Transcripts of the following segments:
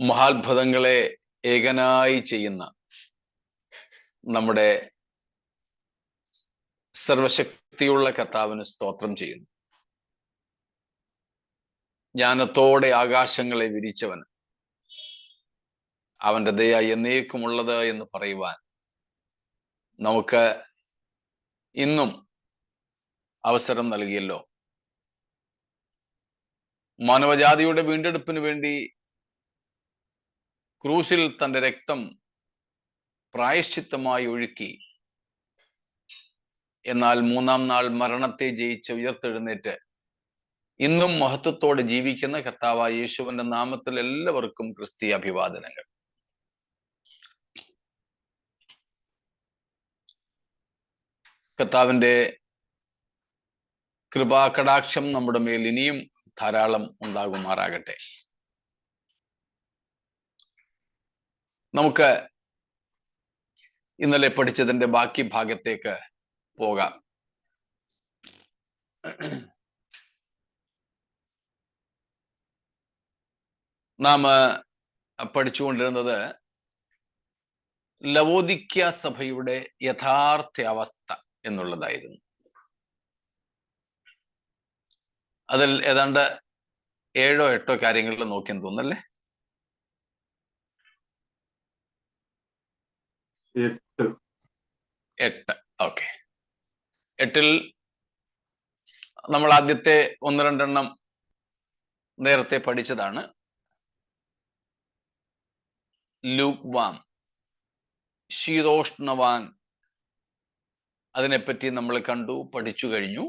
മഹാത്ഭുതങ്ങളെ ഏകനായി ചെയ്യുന്ന നമ്മുടെ സർവശക്തിയുള്ള കർത്താവിന് സ്തോത്രം ചെയ്യുന്നു. ജ്ഞാനത്തോടെ ആകാശങ്ങളെ വിരിച്ചവന്, അവന്റെ ദയ എന്നേക്കുമുള്ളത് എന്ന് പറയുവാൻ നമുക്ക് ഇന്നും അവസരം നൽകിയല്ലോ. മാനവജാതിയുടെ വീണ്ടെടുപ്പിന് വേണ്ടി ക്രൂശിൽ തന്റെ രക്തം പ്രായശ്ചിത്തമായി ഒഴുക്കി, എന്നാൽ മൂന്നാം നാൾ മരണത്തെ ജയിച്ച് ഉയർത്തെഴുന്നേറ്റ് ഇന്നും മഹത്വത്തോടെ ജീവിക്കുന്ന കർത്താവായ യേശുവിന്റെ നാമത്തിൽ എല്ലാവർക്കും ക്രിസ്തീയ അഭിവാദനങ്ങൾ. കർത്താവിന്റെ കൃപാകടാക്ഷം നമ്മുടെ മേൽ ഇനിയും ധാരാളം ഉണ്ടാകുമാറാകട്ടെ. നമുക്ക് ഇന്നലെ പഠിച്ചതിന്റെ ബാക്കി ഭാഗത്തേക്ക് പോകാം. നാം പഠിച്ചുകൊണ്ടിരുന്നത് ലവോദിക്യ സഭയുടെ യഥാർത്ഥ അവസ്ഥ എന്നുള്ളതായിരുന്നു. അതിൽ ഏതാണ്ട് 7 or 8 കാര്യങ്ങൾ നോക്കിയെന്ന് തോന്നല്ലേ? 8. ഓക്കെ. 8ൽ നമ്മൾ ആദ്യത്തെ 1-2 എണ്ണം നേരത്തെ പഠിച്ചതാണ്. ലൂക്വാം, ശീതോഷ്ണവാൻ, അതിനെപ്പറ്റി നമ്മൾ കണ്ടു, പഠിച്ചു കഴിഞ്ഞു.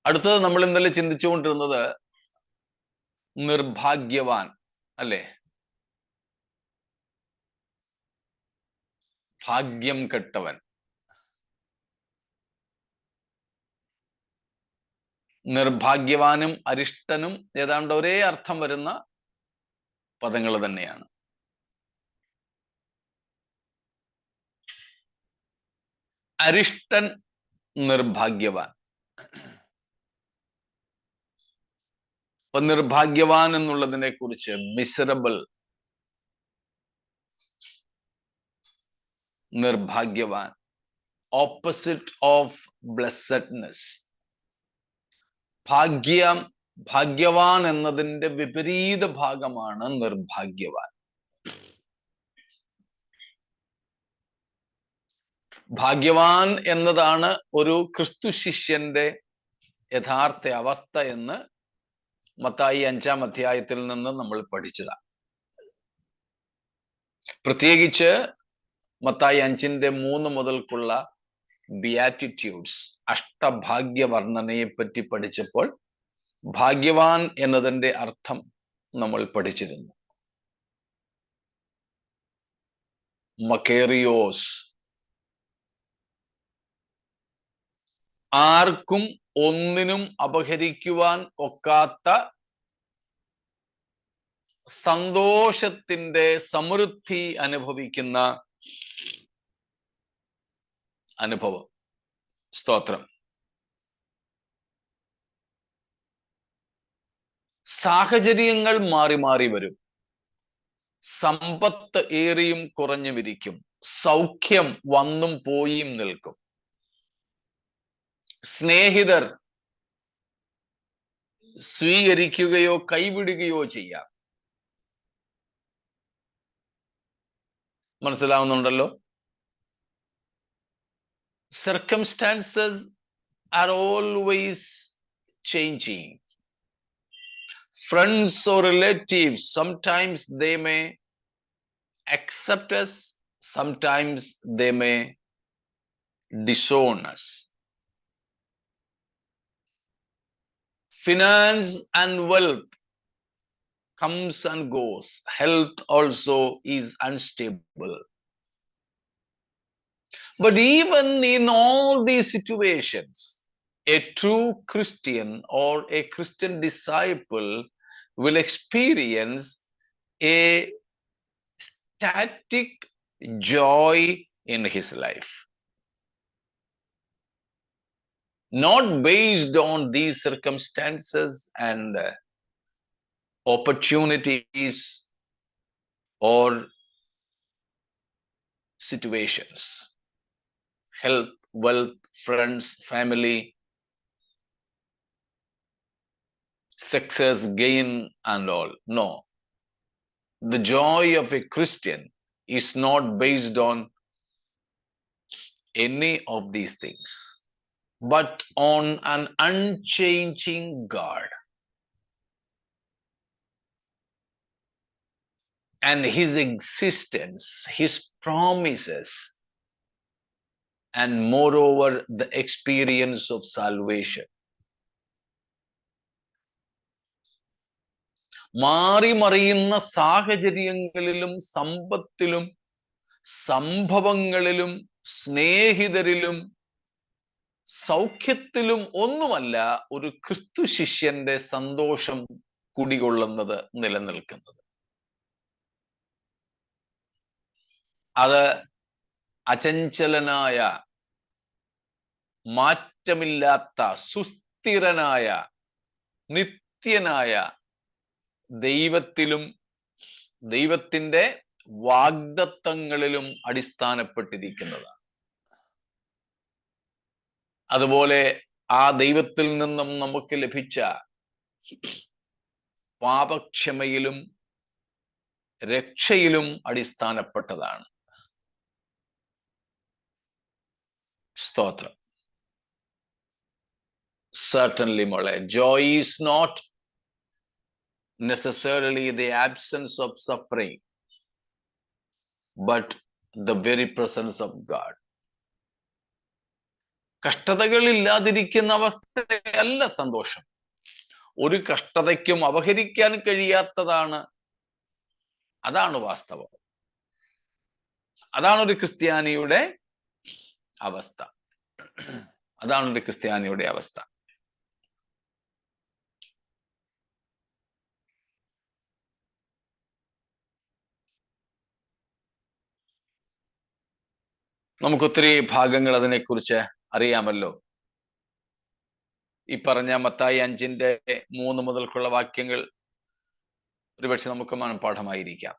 അടുത്തത് നമ്മൾ ഇന്നലെ ചിന്തിച്ചുകൊണ്ടിരുന്നത് നിർഭാഗ്യവാൻ അല്ലേ? ഭാഗ്യം കെട്ടവൻ. നിർഭാഗ്യവാനും അരിഷ്ടനും ഏതാണ്ട് ഒരേ അർത്ഥം വരുന്ന പദങ്ങൾ തന്നെയാണ്. അരിഷ്ടൻ, നിർഭാഗ്യവാൻ. അപ്പൊ നിർഭാഗ്യവാൻ എന്നുള്ളതിനെ കുറിച്ച് മിസറബിൾ, നിർഭാഗ്യവാൻ, ഓപ്പോസിറ്റ് ഓഫ് ബ്ലെസ്സഡ്നെസ്. ഭാഗ്യവാൻ എന്നതിന്റെ വിപരീത ഭാഗമാണ് നിർഭാഗ്യവാൻ. ഭാഗ്യവാൻ എന്നതാണ് ഒരു ക്രിസ്തു ശിഷ്യന്റെ യഥാർത്ഥ അവസ്ഥ എന്ന് മത്തായി 5-ാം അധ്യായത്തിൽ നിന്ന് നമ്മൾ പഠിച്ചതാണ്. പ്രത്യേകിച്ച് മത്തായി 5:3 മുതൽക്കുള്ള ബിയാറ്റിറ്റ്യൂഡ്സ്, അഷ്ടഭാഗ്യ വർണ്ണനയെ പറ്റി പഠിച്ചപ്പോൾ ഭാഗ്യവാൻ എന്നതിന്റെ അർത്ഥം നമ്മൾ പഠിച്ചിരുന്നു. മക്കേറിയോസ്, ആർക്കും ഒന്നിനും അപഹരിക്കുവാൻ ഒക്കാത്ത സന്തോഷത്തിന്റെ സമൃദ്ധി അനുഭവിക്കുന്ന അനുഭവം. സ്തോത്രം. സാഹചര്യങ്ങൾ മാറി മാറി വരും, സമ്പത്ത് ഏറിയും കുറഞ്ഞും ഇരിക്കും, സൗഖ്യം വന്നും പോയും നിൽക്കും, സ്നേഹിതർ സ്വീകരിക്കുകയോ കൈവിടുകയോ ചെയ്യാം. മനസ്സിലാവുന്നുണ്ടല്ലോ? Circumstances are always changing. Friends or relatives, sometimes they may accept us, sometimes they may disown us. Finance and wealth comes and goes. Health also is unstable. But even in all these situations, a true Christian or a Christian disciple will experience a static joy in his life. not based on these circumstances and opportunities or situations, health, wealth, friends, family, success, gain, and all. No. The joy of a Christian is not based on any of these things, but on an unchanging God and his existence, his promises, and moreover, the experience of salvation. മാറി മറിയുന്ന സാഹചര്യങ്ങളിലും സമ്പത്തിലും സംഭവങ്ങളിലും സ്നേഹിതരിലും സൗഖ്യത്തിലും ഒന്നുമല്ല ഒരു ക്രിസ്തു ശിഷ്യന്റെ സന്തോഷം കുടികൊള്ളുന്നത്, നിലനിൽക്കുന്നത്. അത് അചഞ്ചലനായ, മാറ്റമില്ലാത്ത, സുസ്ഥിരനായ, നിത്യനായ ദൈവത്തിലും ദൈവത്തിന്റെ വാഗ്ദത്തങ്ങളിലും അടിസ്ഥാനപ്പെട്ടിരിക്കുന്നതാണ്. അതുപോലെ ആ ദൈവത്തിൽ നിന്നും നമുക്ക് ലഭിച്ച പാപക്ഷമയിലും രക്ഷയിലും അടിസ്ഥാനപ്പെട്ടതാണ്. സ്തോത്രം. Certainly, മോളെ, joy is not necessarily the absence of suffering, but the very presence of God. കഷ്ടതകൾ ഇല്ലാതിരിക്കുന്ന അവസ്ഥയല്ല സന്തോഷം. ഒരു കഷ്ടതയ്ക്കും അപഹരിക്കാൻ കഴിയാത്തതാണ്. അതാണ് വാസ്തവം. അതാണ് ഒരു ക്രിസ്ത്യാനിയുടെ അവസ്ഥ. അതാണ് ഒരു ക്രിസ്ത്യാനിയുടെ അവസ്ഥ. നമുക്കൊത്തിരി ഭാഗങ്ങൾ അതിനെക്കുറിച്ച് അറിയാമല്ലോ. ഈ പറഞ്ഞ മത്തായി 5:3 മുതൽക്കുള്ള വാക്യങ്ങൾ ഒരുപക്ഷെ നമുക്ക് മനഃപാഠമായിരിക്കാം.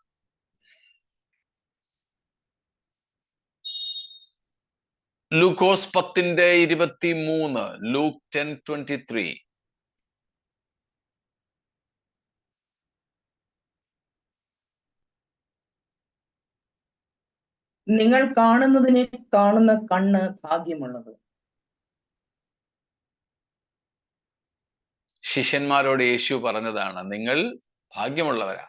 ലൂക്കോസ് 10:23, ലൂക്ക് 10:23. നിങ്ങൾ കാണുന്നതിനെ കാണുന്ന കണ്ണ് ഭാഗ്യമുള്ളത്. ശിഷ്യന്മാരോട് യേശു പറഞ്ഞതാണ്, നിങ്ങൾ ഭാഗ്യമുള്ളവരാ.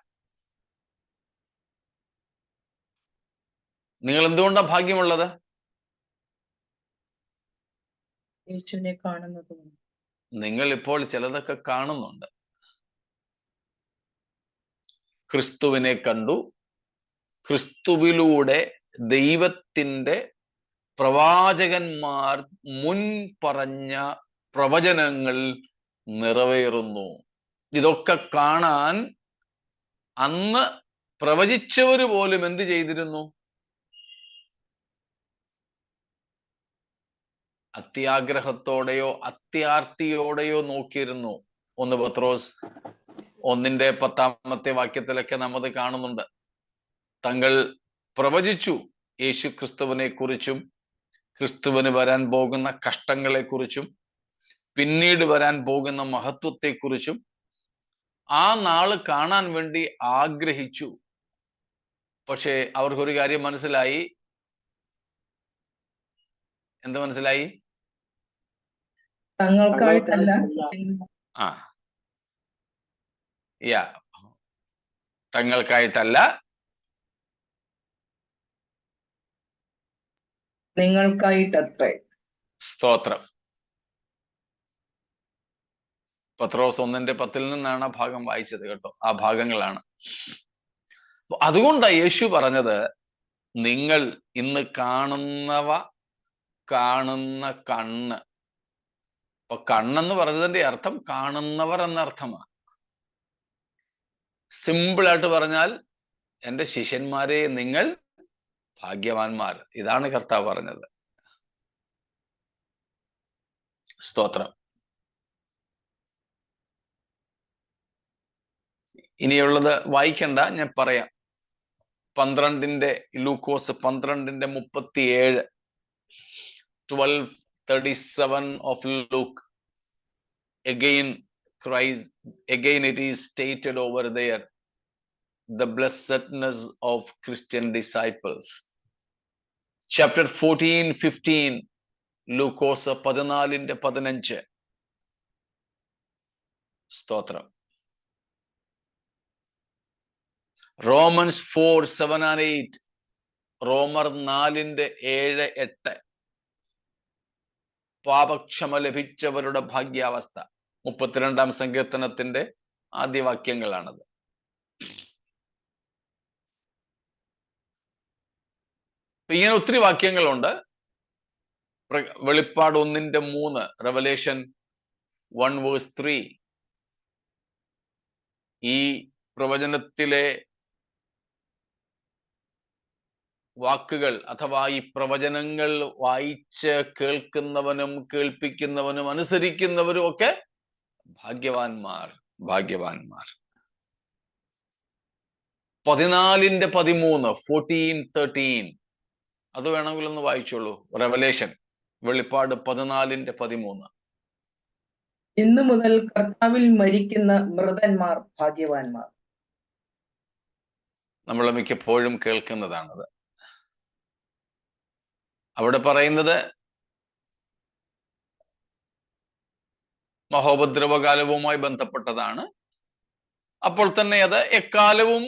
നിങ്ങൾ എന്തുകൊണ്ടാ ഭാഗ്യമുള്ളത്? യേശുവിനെ കാണുന്നത്. നിങ്ങൾ ഇപ്പോൾ ചിലതൊക്കെ കാണുന്നുണ്ട്. ക്രിസ്തുവിനെ കണ്ടു. ക്രിസ്തുവിലൂടെ ദൈവത്തിന്റെ പ്രവാചകന്മാർ മുൻ പറഞ്ഞ പ്രവചനങ്ങൾ നിറവേറുന്നു. ഇതൊക്കെ കാണാൻ അന്ന് പ്രവചിച്ചവര് പോലും എന്ത് ചെയ്തിരുന്നു? അത്യാഗ്രഹത്തോടെയോ അത്യാർത്തിയോടെയോ നോക്കിയിരുന്നു. 1 പത്രോസ് 1:10 വാക്യത്തിലൊക്കെ നമ്മത് കാണുന്നുണ്ട്. തങ്ങൾ പ്രവചിച്ചു യേശു ക്രിസ്തുവിനെ കുറിച്ചും ക്രിസ്തുവിന് വരാൻ പോകുന്ന കഷ്ടങ്ങളെ കുറിച്ചും പിന്നീട് വരാൻ പോകുന്ന മഹത്വത്തെക്കുറിച്ചും ആ നാള് കാണാൻ വേണ്ടി ആഗ്രഹിച്ചു. പക്ഷേ അവർക്കൊരു കാര്യം മനസ്സിലായി. എന്ത് മനസ്സിലായി? തങ്ങൾക്കായിട്ടല്ല. തങ്ങൾക്കായിട്ടല്ല, നിങ്ങൾക്കായിട്ടത്രേ. സ്തോത്രം. പത്രോസ് 1:10 നിന്നാണ് ആ ഭാഗം വായിച്ചത് കേട്ടോ. ആ ഭാഗങ്ങളാണ്. അതുകൊണ്ടാണ് യേശു പറഞ്ഞത്, നിങ്ങൾ ഇന്ന് കാണുന്നവ കാണുന്ന കണ്ണ്. അപ്പൊ കണ്ണെന്ന് പറഞ്ഞതിന്റെ അർത്ഥം കാണുന്നവർ എന്നർത്ഥമാണ്. സിമ്പിളായിട്ട് പറഞ്ഞാൽ, എൻ്റെ ശിഷ്യന്മാരെ നിങ്ങൾ ഭാഗ്യവാന്മാർ. ഇതാണ് കർത്താവ് പറഞ്ഞത്. സ്തോത്രം. ഇനിയുള്ളത് വായിക്കണ്ട, ഞാൻ പറയാം. 12 ലൂക്കോസ് 12:37, 12:37 of Luke. Again it is stated over there, the blessedness of Christian disciples. Chapter 14:15, ലൂക്കോസ് 14:15. സ്തോത്രം. Romans 4:7 and 8, റോമർ 4:7-8, പാപക്ഷമ ലഭിച്ചവരുടെ ഭാഗ്യാവസ്ഥ. 32-ാം സങ്കീർത്തനത്തിന്റെ ആദ്യ വാക്യങ്ങളാണത്. ഇങ്ങനെ ഒത്തിരി വാക്യങ്ങളുണ്ട്. വെളിപ്പാട് 1:3, റെവലേഷൻ 1:3. ഈ പ്രവചനത്തിലെ വാക്കുകൾ അഥവാ ഈ പ്രവചനങ്ങൾ വായിച്ച് കേൾക്കുന്നവനും കേൾപ്പിക്കുന്നവനും അനുസരിക്കുന്നവരും ഒക്കെ ഭാഗ്യവാന്മാർ. 14:13, 14:13, അത് വേണമെങ്കിൽ ഒന്ന് വായിച്ചോളൂ. റെവലേഷൻ, വെളിപ്പാട് 14:13. ഇന്നു മുതൽ കർത്താവിൽ മരിക്കുന്ന മൃതന്മാർ ഭാഗ്യവാന്മാർ. നമ്മൾ മിക്കപ്പോഴും കേൾക്കുന്നതാണത്. അവിടെ പറയുന്നത് മഹോപദ്രവകാലവുമായി ബന്ധപ്പെട്ടതാണ്. അപ്പോൾ തന്നെ അത് എക്കാലവും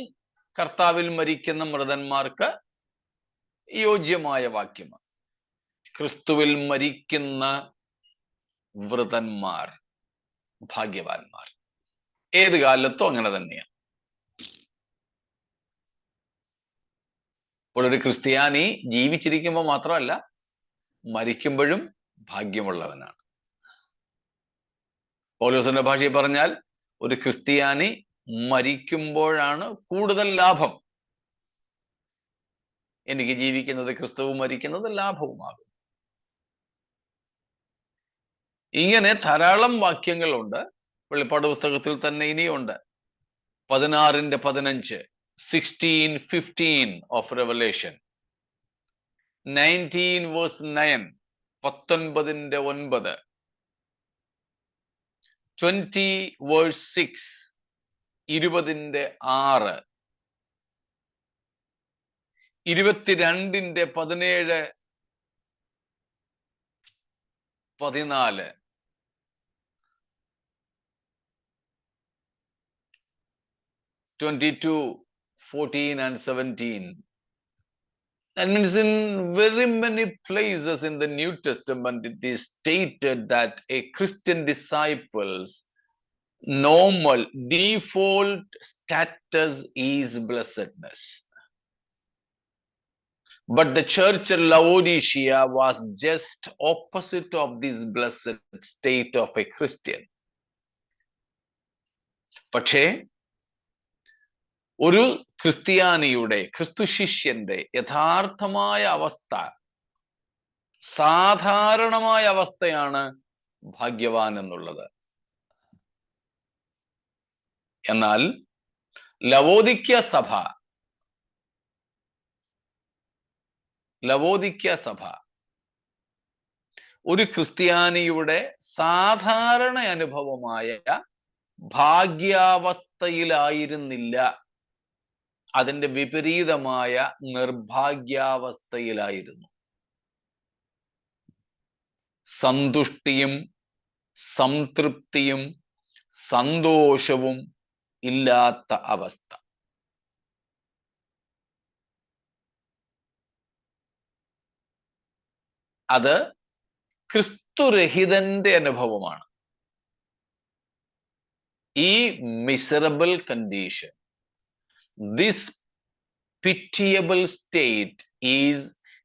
കർത്താവിൽ മരിക്കുന്ന മൃതന്മാർക്ക് യോജ്യമായ വാക്യമാണ്. ക്രിസ്തുവിൽ മരിക്കുന്ന വൃതന്മാർ ഭാഗ്യവാന്മാർ. ഏത് കാലത്തും അങ്ങനെ തന്നെയാണ്. അപ്പോൾ ഒരു ക്രിസ്ത്യാനി ജീവിച്ചിരിക്കുമ്പോൾ മാത്രമല്ല, മരിക്കുമ്പോഴും ഭാഗ്യമുള്ളവനാണ്. പൗലോസിന്റെ ഭാഷയിൽ പറഞ്ഞാൽ ഒരു ക്രിസ്ത്യാനി മരിക്കുമ്പോഴാണ് കൂടുതൽ ലാഭം. എനിക്ക് ജീവിക്കുന്നത് ക്രിസ്തുവും മരിക്കുന്നത് ലാഭവുമാകും. ഇങ്ങനെ ധാരാളം വാക്യങ്ങളുണ്ട്. വെളിപ്പാട് പുസ്തകത്തിൽ തന്നെ ഇനിയുണ്ട്. 16:15, 16:15 of Revelation, 19:9, 19:9, 20:6, 20:6, 22:17, 14, 22:14 and 17. That means in very many places in the New Testament it is stated that a Christian disciple's normal default status is blessedness. But the church at Laodicea was just opposite of this blessed state of a Christian. പക്ഷേ ഒരു ക്രിസ്ത്യാനിയുടെ, ക്രിസ്തു ശിഷ്യന്റെ യഥാർത്ഥമായ അവസ്ഥ, സാധാരണമായ അവസ്ഥയാണ് ഭാഗ്യവാൻ എന്നുള്ളത്. എന്നാൽ ലവോദിക്യ സഭ ഒരു ക്രിസ്ത്യാനിയുടെ സാധാരണ അനുഭവമായ ഭാഗ്യാവസ്ഥയിലായിരുന്നില്ല, അതിന്റെ വിപരീതമായ നിർഭാഗ്യാവസ്ഥയിലായിരുന്നു. സന്തുഷ്ടിയും സംതൃപ്തിയും സന്തോഷവും ഇല്ലാത്ത അവസ്ഥ. അത് ക്രിസ്തുരഹിതന്റെ അനുഭവമാണ്. ഈ miserable condition, this pitiable state is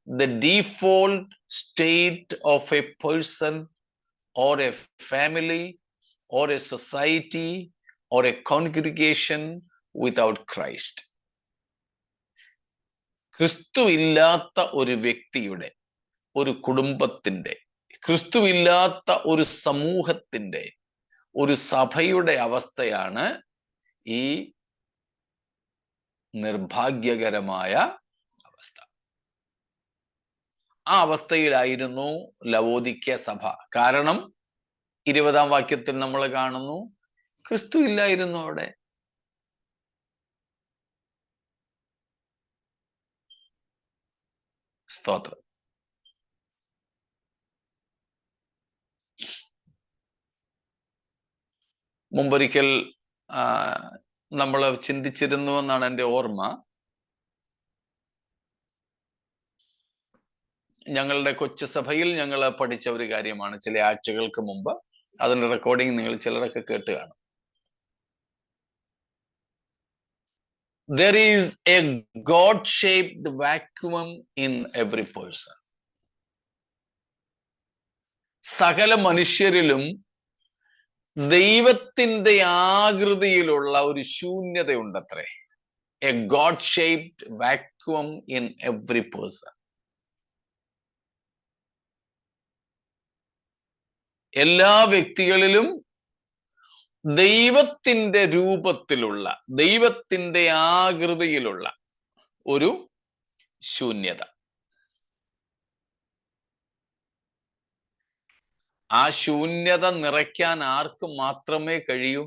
the default state of a person or a family or a society or a congregation without Christ. ക്രിസ്തു ഇല്ലാത്ത ഒരു വ്യക്തിയുടെ, ഒരു കുടുംബത്തിന്റെ, ക്രിസ്തുവില്ലാത്ത ഒരു സമൂഹത്തിന്റെ, ഒരു സഭയുടെ അവസ്ഥയാണ് ഈ നിർഭാഗ്യകരമായ അവസ്ഥ. ആ അവസ്ഥയിലായിരുന്നു ലവോദിക്യ സഭ. കാരണം 20-ാം വാക്യത്തിൽ നമ്മൾ കാണുന്നു, ക്രിസ്തു ഇല്ലായിരുന്നു അവിടെ. സ്തോത്രം. മുമ്പൊരിക്കൽ നമ്മൾ ചിന്തിച്ചിരുന്നു എന്നാണ് എൻ്റെ ഓർമ്മ. ഞങ്ങളുടെ കൊച്ചു സഭയിൽ ഞങ്ങൾ പഠിച്ച ഒരു കാര്യമാണ് ചില ആഴ്ചകൾക്ക് മുമ്പ്. അതിന്റെ റെക്കോർഡിംഗ് നിങ്ങൾ ചിലരൊക്കെ കേട്ട് കാണും. There is a God-shaped vacuum in every person. സകല മനുഷ്യരിലും ദൈവത്തിന്റെ ആകൃതിയിലുള്ള ഒരു ശൂന്യതയുണ്ടത്രേ. A God-shaped vacuum in every person. എല്ലാ വ്യക്തികളിലും ദൈവത്തിന്റെ രൂപത്തിലുള്ള, ദൈവത്തിന്റെ ആകൃതിയിലുള്ള ഒരു ശൂന്യത. ആ ശൂന്യത നിറയ്ക്കാൻ ആർക്ക് മാത്രമേ കഴിയൂ?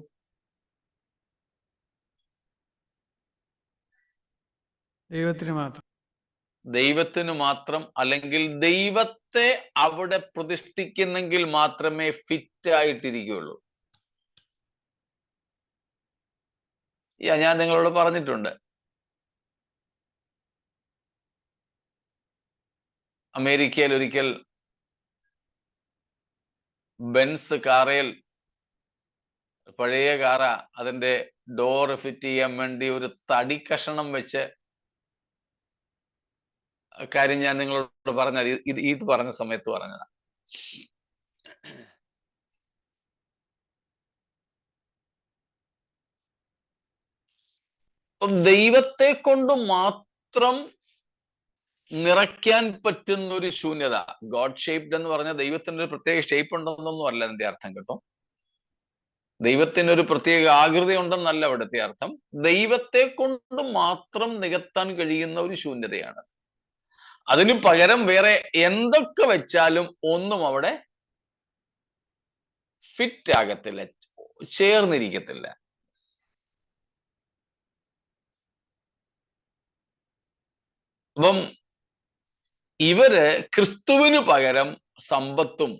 ദൈവത്തിന് മാത്രം. ദൈവത്തിന് മാത്രം. അല്ലെങ്കിൽ ദൈവത്തെ അവിടെ പ്രതിഷ്ഠിക്കുന്നെങ്കിൽ മാത്രമേ ഫിറ്റ് ആയിട്ടിരിക്കുകയുള്ളൂ. ഞാൻ നിങ്ങളോട് പറഞ്ഞിട്ടുണ്ട്, അമേരിക്കയിൽ ഒരിക്കൽ ബെൻസ് കാറേൽ, പഴയ കാറ, അതിന്റെ ഡോർ ഫിറ്റ് ചെയ്യാൻ വേണ്ടി ഒരു തടി കഷണം വെച്ച്, കാര്യം ഞാൻ നിങ്ങളോട് പറഞ്ഞത് ഇത് പറഞ്ഞ സമയത്ത് പറഞ്ഞതാ. ദൈവത്തെ കൊണ്ട് മാത്രം നിറയ്ക്കാൻ പറ്റുന്ന ഒരു ശൂന്യത. ഗോഡ് ഷേപ്ഡ് എന്ന് പറഞ്ഞാൽ ദൈവത്തിന് ഒരു പ്രത്യേക ഷേപ്പ് ഉണ്ടെന്നൊന്നും അല്ല അതിന്റെ അർത്ഥം കേട്ടോ. ദൈവത്തിന് ഒരു പ്രത്യേക ആകൃതി ഉണ്ടെന്നല്ല അവിടുത്തെ അർത്ഥം. ദൈവത്തെ കൊണ്ട് മാത്രം നികത്താൻ കഴിയുന്ന ഒരു ശൂന്യതയാണ്. അതിന് പകരം വേറെ എന്തൊക്കെ വെച്ചാലും ഒന്നും അവിടെ ഫിറ്റ് ആകത്തില്ല, ചേർന്നിരിക്കത്തില്ല. അപ്പം ഇവര് ക്രിസ്തുവിന് പകരം സമ്പത്തും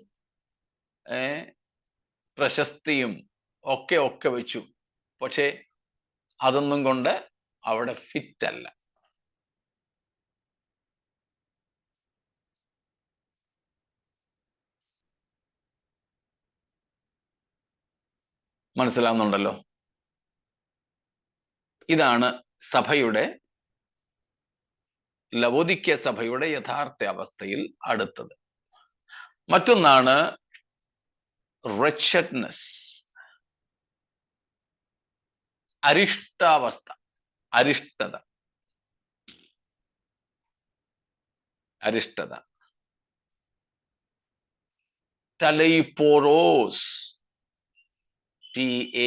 പ്രശസ്തിയും ഒക്കെ വെച്ചു. പക്ഷെ അതൊന്നും കൊണ്ട് അവിടെ ഫിറ്റ് അല്ല. മനസ്സിലാവുന്നുണ്ടല്ലോ? ഇതാണ് സഭയുടെ, ലവോദിക്യ സഭയുടെ യഥാർത്ഥ അവസ്ഥയിൽ അടുത്തത്. മറ്റൊന്നാണ് wretchedness, അരിഷ്ടാവസ്ഥ, അരിഷ്ടത. അരിഷ്ടത. ടലൈപോറോസ്, TALAIPOROS.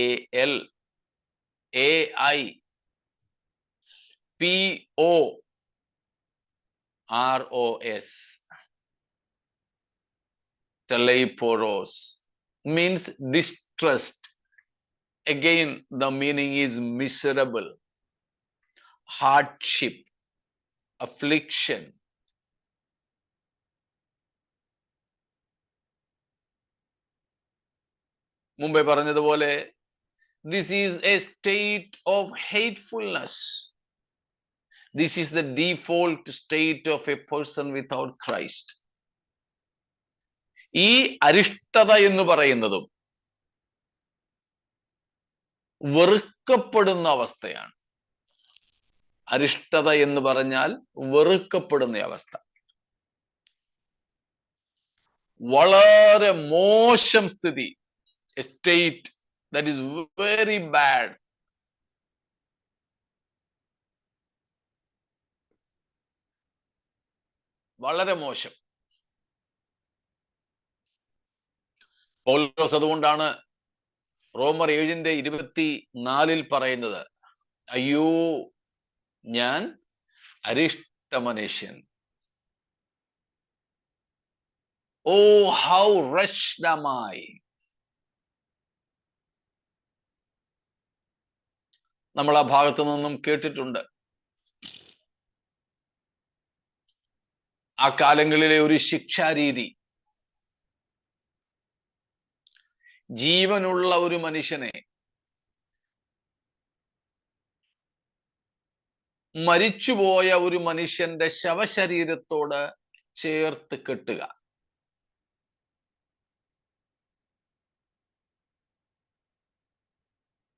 Talaiporos means distressed. Again, the meaning is miserable, hardship, affliction. മുമ്പേ പറഞ്ഞതുപോലെ, this is a state of hatefulness. This is the default state of a person without Christ. ഈ അരിഷ്ടത എന്ന് പറയുന്നതും വെറുക്കപ്പെടുന്ന അവസ്ഥയാണ്. അരിഷ്ടത എന്ന് പറഞ്ഞാൽ വെറുക്കപ്പെടുന്ന അവസ്ഥ. വളരെ മോശം സ്ഥിതി. A state that is very bad. വളരെ മോശം. പൗലോസ് അതുകൊണ്ടാണ് റോമർ 7:24 പറയുന്നത്, അയ്യോ ഞാൻ അരിഷ്ട മനുഷ്യൻ. ഓ ഹൗ wretched am I. നമ്മൾ ആ ഭാഗത്തു നിന്നും കേട്ടിട്ടുണ്ട്. ആ കാലങ്ങളിലെ ഒരു ശിക്ഷാരീതി, ജീവനുള്ള ഒരു മനുഷ്യനെ മരിച്ചുപോയ ഒരു മനുഷ്യന്റെ ശവശരീരത്തോട് ചേർത്ത് കെട്ടുക.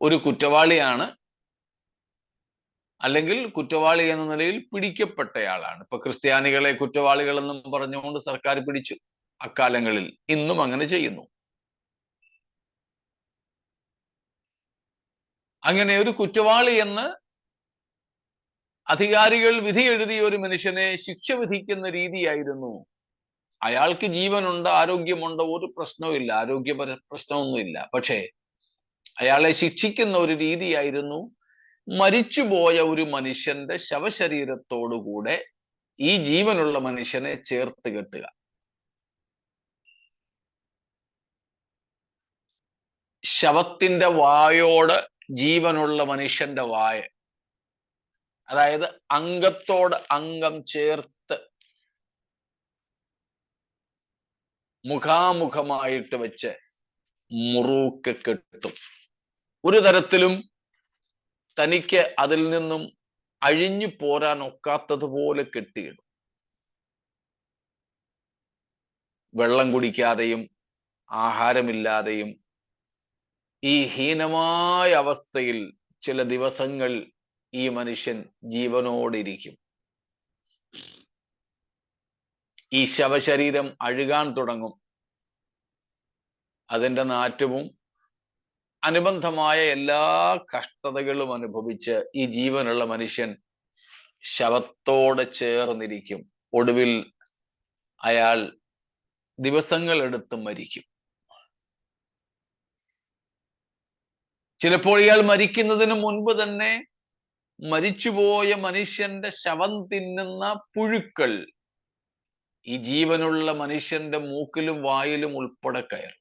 ഒരു കുറ്റവാളിയാണ്, അല്ലെങ്കിൽ കുറ്റവാളി എന്ന നിലയിൽ പിടിക്കപ്പെട്ടയാളാണ്. ഇപ്പൊ ക്രിസ്ത്യാനികളെ കുറ്റവാളികളെന്നും പറഞ്ഞുകൊണ്ട് സർക്കാർ പിടിച്ചു അക്കാലങ്ങളിൽ. ഇന്നും അങ്ങനെ ചെയ്യുന്നു. അങ്ങനെ ഒരു കുറ്റവാളി എന്ന് അധികാരികൾ വിധി എഴുതിയ ഒരു മനുഷ്യനെ ശിക്ഷ വിധിക്കുന്ന രീതിയായിരുന്നു. അയാൾക്ക് ജീവനുണ്ട്, ആരോഗ്യമുണ്ട്, ഒരു പ്രശ്നവുമില്ല, ആരോഗ്യപര പ്രശ്നമൊന്നുമില്ല. പക്ഷേ അയാളെ ശിക്ഷിക്കുന്ന ഒരു രീതിയായിരുന്നു മരിച്ചുപോയ ഒരു മനുഷ്യന്റെ ശവശരീരത്തോടുകൂടെ ഈ ജീവനുള്ള മനുഷ്യനെ ചേർത്ത് കെട്ടുക. ശവത്തിന്റെ വായോട് ജീവനുള്ള മനുഷ്യന്റെ വായ, അതായത് അംഗത്തോട് അംഗം ചേർത്ത് മുഖാമുഖമായിട്ട് വെച്ച് മുറുക്കെ കെട്ടും. ഒരു തരത്തിലും തനിക്ക് അതിൽ നിന്നും അഴിഞ്ഞു പോരാൻ ഒക്കാത്തതുപോലെ കെട്ടിയിടും. വെള്ളം കുടിക്കാതെയും ആഹാരമില്ലാതെയും ഈ ഹീനമായ അവസ്ഥയിൽ ചില ദിവസങ്ങൾ ഈ മനുഷ്യൻ ജീവനോടിരിക്കും. ഈ ശവശരീരം അഴുകാൻ തുടങ്ങും. അതിൻ്റെ നാറ്റവും അനുബന്ധമായ എല്ലാ കഷ്ടതകളും അനുഭവിച്ച് ഈ ജീവനുള്ള മനുഷ്യൻ ശവത്തോട് ചേർന്നിരിക്കും. ഒടുവിൽ അയാൾ ദിവസങ്ങളെടുത്ത് മരിക്കും. ചിലപ്പോൾ ഇയാൾ മരിക്കുന്നതിന് മുൻപ് തന്നെ മരിച്ചുപോയ മനുഷ്യന്റെ ശവം തിന്നുന്ന പുഴുക്കൾ ഈ ജീവനുള്ള മനുഷ്യന്റെ മൂക്കിലും വായിലും ഉൾപ്പെടെ കയറും.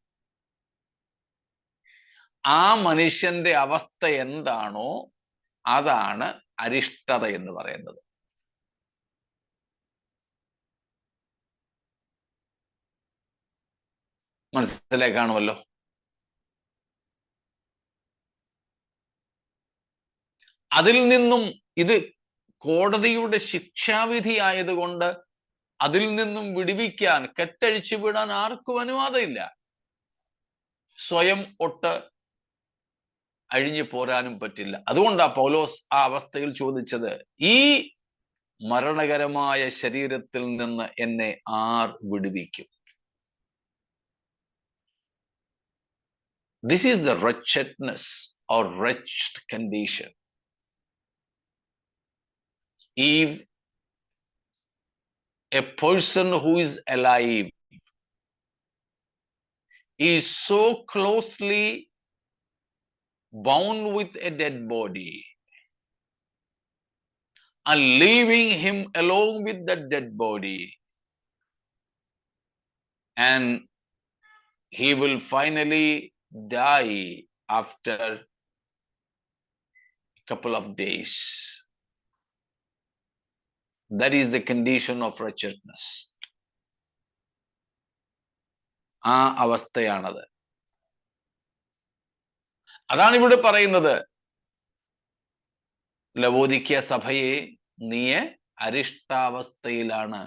ആ മനുഷ്യന്റെ അവസ്ഥ എന്താണോ അതാണ് അരിഷ്ടത എന്ന് പറയുന്നത്. മനസ്സിലായി കാണുമല്ലോ. അതിൽ നിന്നും, ഇത് കോടതിയുടെ ശിക്ഷാവിധി ആയതുകൊണ്ട് അതിൽ നിന്നും വിടുവിക്കാൻ, കെട്ടഴിച്ചു വിടാൻ ആർക്കും അനുവാദമില്ല. സ്വയം ഒട്ട് അഴിഞ്ഞു പോരാനും പറ്റില്ല. അതുകൊണ്ടാ പൗലോസ് ആ അവസ്ഥയിൽ ചോദിച്ചത്, ഈ മരണകരമായ ശരീരത്തിൽ നിന്ന് എന്നെ ആർ വിടുവിക്കും? This is the wretchedness or wretched condition. If a person who is alive is so closely bound with a dead body and leaving him along with the dead body, and he will finally die after a couple of days. That is the condition of wretchedness. ആ അവസ്ഥയാണത്. അതാണ് ഇവിടെ പറയുന്നത്, ലവോദിക്യ സഭയെ നീ അരിഷ്ടാവസ്ഥയിലാണ്.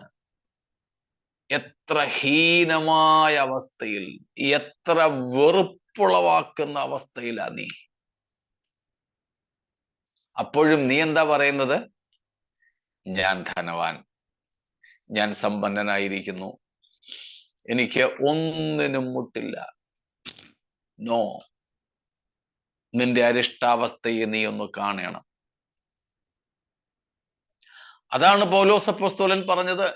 എത്ര ഹീനമായ അവസ്ഥയിൽ, എത്ര വെറുപ്പുളവാക്കുന്ന അവസ്ഥയിലാ നീ. അപ്പോഴും നീ എന്താ പറയുന്നത്? ഞാൻ ധനവാൻ, ഞാൻ സമ്പന്നനായിരിക്കുന്നു, എനിക്ക് ഒന്നിനും മുട്ടില്ല. നോ, നിന്റെ അരിഷ്ടാവസ്ഥയെ നീ ഒന്ന് കാണണം. അതാണ് പൗലോസ് അപ്പോസ്തലൻ പറഞ്ഞത്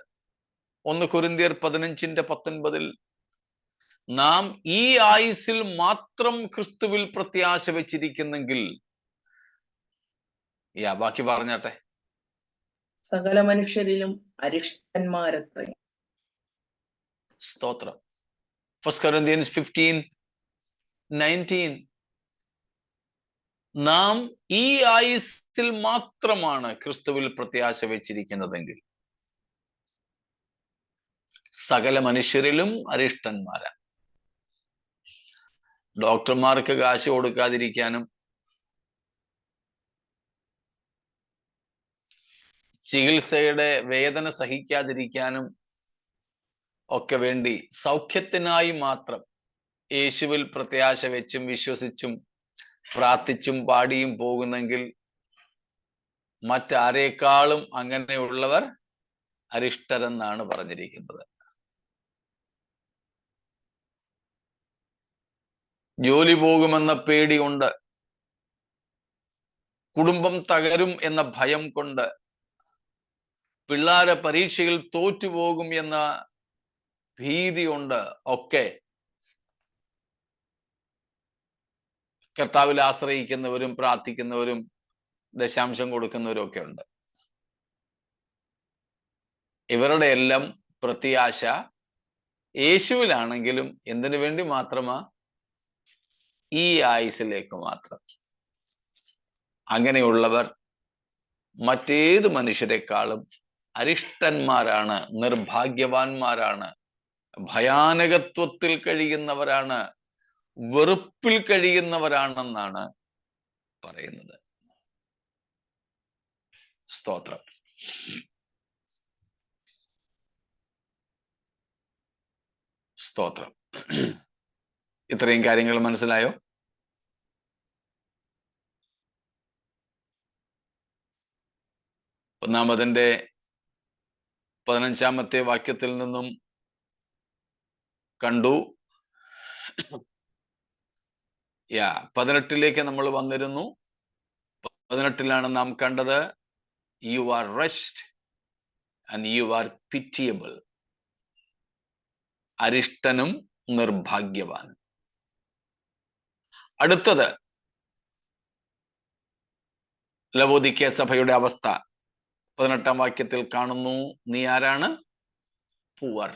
1 കൊരിന്ത്യർ 15:19. നാം ഈ ആയുസ്സിൽ മാത്രം ക്രിസ്തുവിൽ പ്രത്യാശ വെച്ചിരിക്കുന്നെങ്കിൽ, ബാക്കി പറഞ്ഞാട്ടെ. സകല മനുഷ്യരിലും അരിഷ്ടന്മാരത്രേ. സ്തോത്രം. 1 Corinthians 15:19. നാം ഈ ആയുസ്സിൽ മാത്രമാണ് ക്രിസ്തുവിൽ പ്രത്യാശ വെച്ചിരിക്കുന്നതെങ്കിൽ സകല മനുഷ്യരിലും അരിഷ്ടന്മാരാണ്. ഡോക്ടർമാർക്ക് കാശ് കൊടുക്കാതിരിക്കാനും ചികിത്സയുടെ വേദന സഹിക്കാതിരിക്കാനും ഒക്കെ വേണ്ടി സൗഖ്യത്തിനായി മാത്രം യേശുവിൽ പ്രത്യാശ വെച്ചും വിശ്വസിച്ചും പ്രാർത്ഥിച്ചും പാടിയും പോകുന്നെങ്കിൽ മറ്റാരേക്കാളും അങ്ങനെയുള്ളവർ അരിഷ്ടരെന്നാണ് പറഞ്ഞിരിക്കുന്നത്. ജോലി പോകുമെന്ന പേടി കൊണ്ട്, കുടുംബം തകരും എന്ന ഭയം കൊണ്ട്, പിള്ളേരെ പരീക്ഷയിൽ തോറ്റുപോകും എന്ന ഭീതി കൊണ്ട് ഒക്കെ കർത്താവിൽ ആശ്രയിക്കുന്നവരും പ്രാർത്ഥിക്കുന്നവരും ദശാംശം കൊടുക്കുന്നവരും ഒക്കെ ഉണ്ട്. ഇവരുടെ എല്ലാം പ്രത്യാശ യേശുവിലാണെങ്കിലും എന്തിനു വേണ്ടി മാത്രമാ? ഈ ആയുസ്സിലേക്ക് മാത്രം. അങ്ങനെയുള്ളവർ മറ്റേത് മനുഷ്യരെക്കാളും അരിഷ്ടന്മാരാണ്, നിർഭാഗ്യവാന്മാരാണ്, ഭയാനകത്വത്തിൽ കഴിയുന്നവരാണ്, വെറുപ്പിൽ കഴിയുന്നവരാണെന്നാണ് പറയുന്നത്. സ്തോത്രം. സ്തോത്രം. ഇത്രയും കാര്യങ്ങൾ മനസ്സിലായോ? ഒന്നാമതിന്റെ 15-ാമത്തെ വാക്യത്തിൽ നിന്നും കണ്ടു. 18-ലേക്ക് നമ്മൾ വന്നിരുന്നു. 18-ലാണ് നാം കണ്ടത്, you are wretched and you are pitiable. അരിഷ്ടനും നിർഭാഗ്യവാനും. അടുത്തത് ലവോദിക്യ സഭയുടെ അവസ്ഥ 18-ാം വാക്യത്തിൽ കാണുന്നു. നീ ആരാണ്? പൂവർ,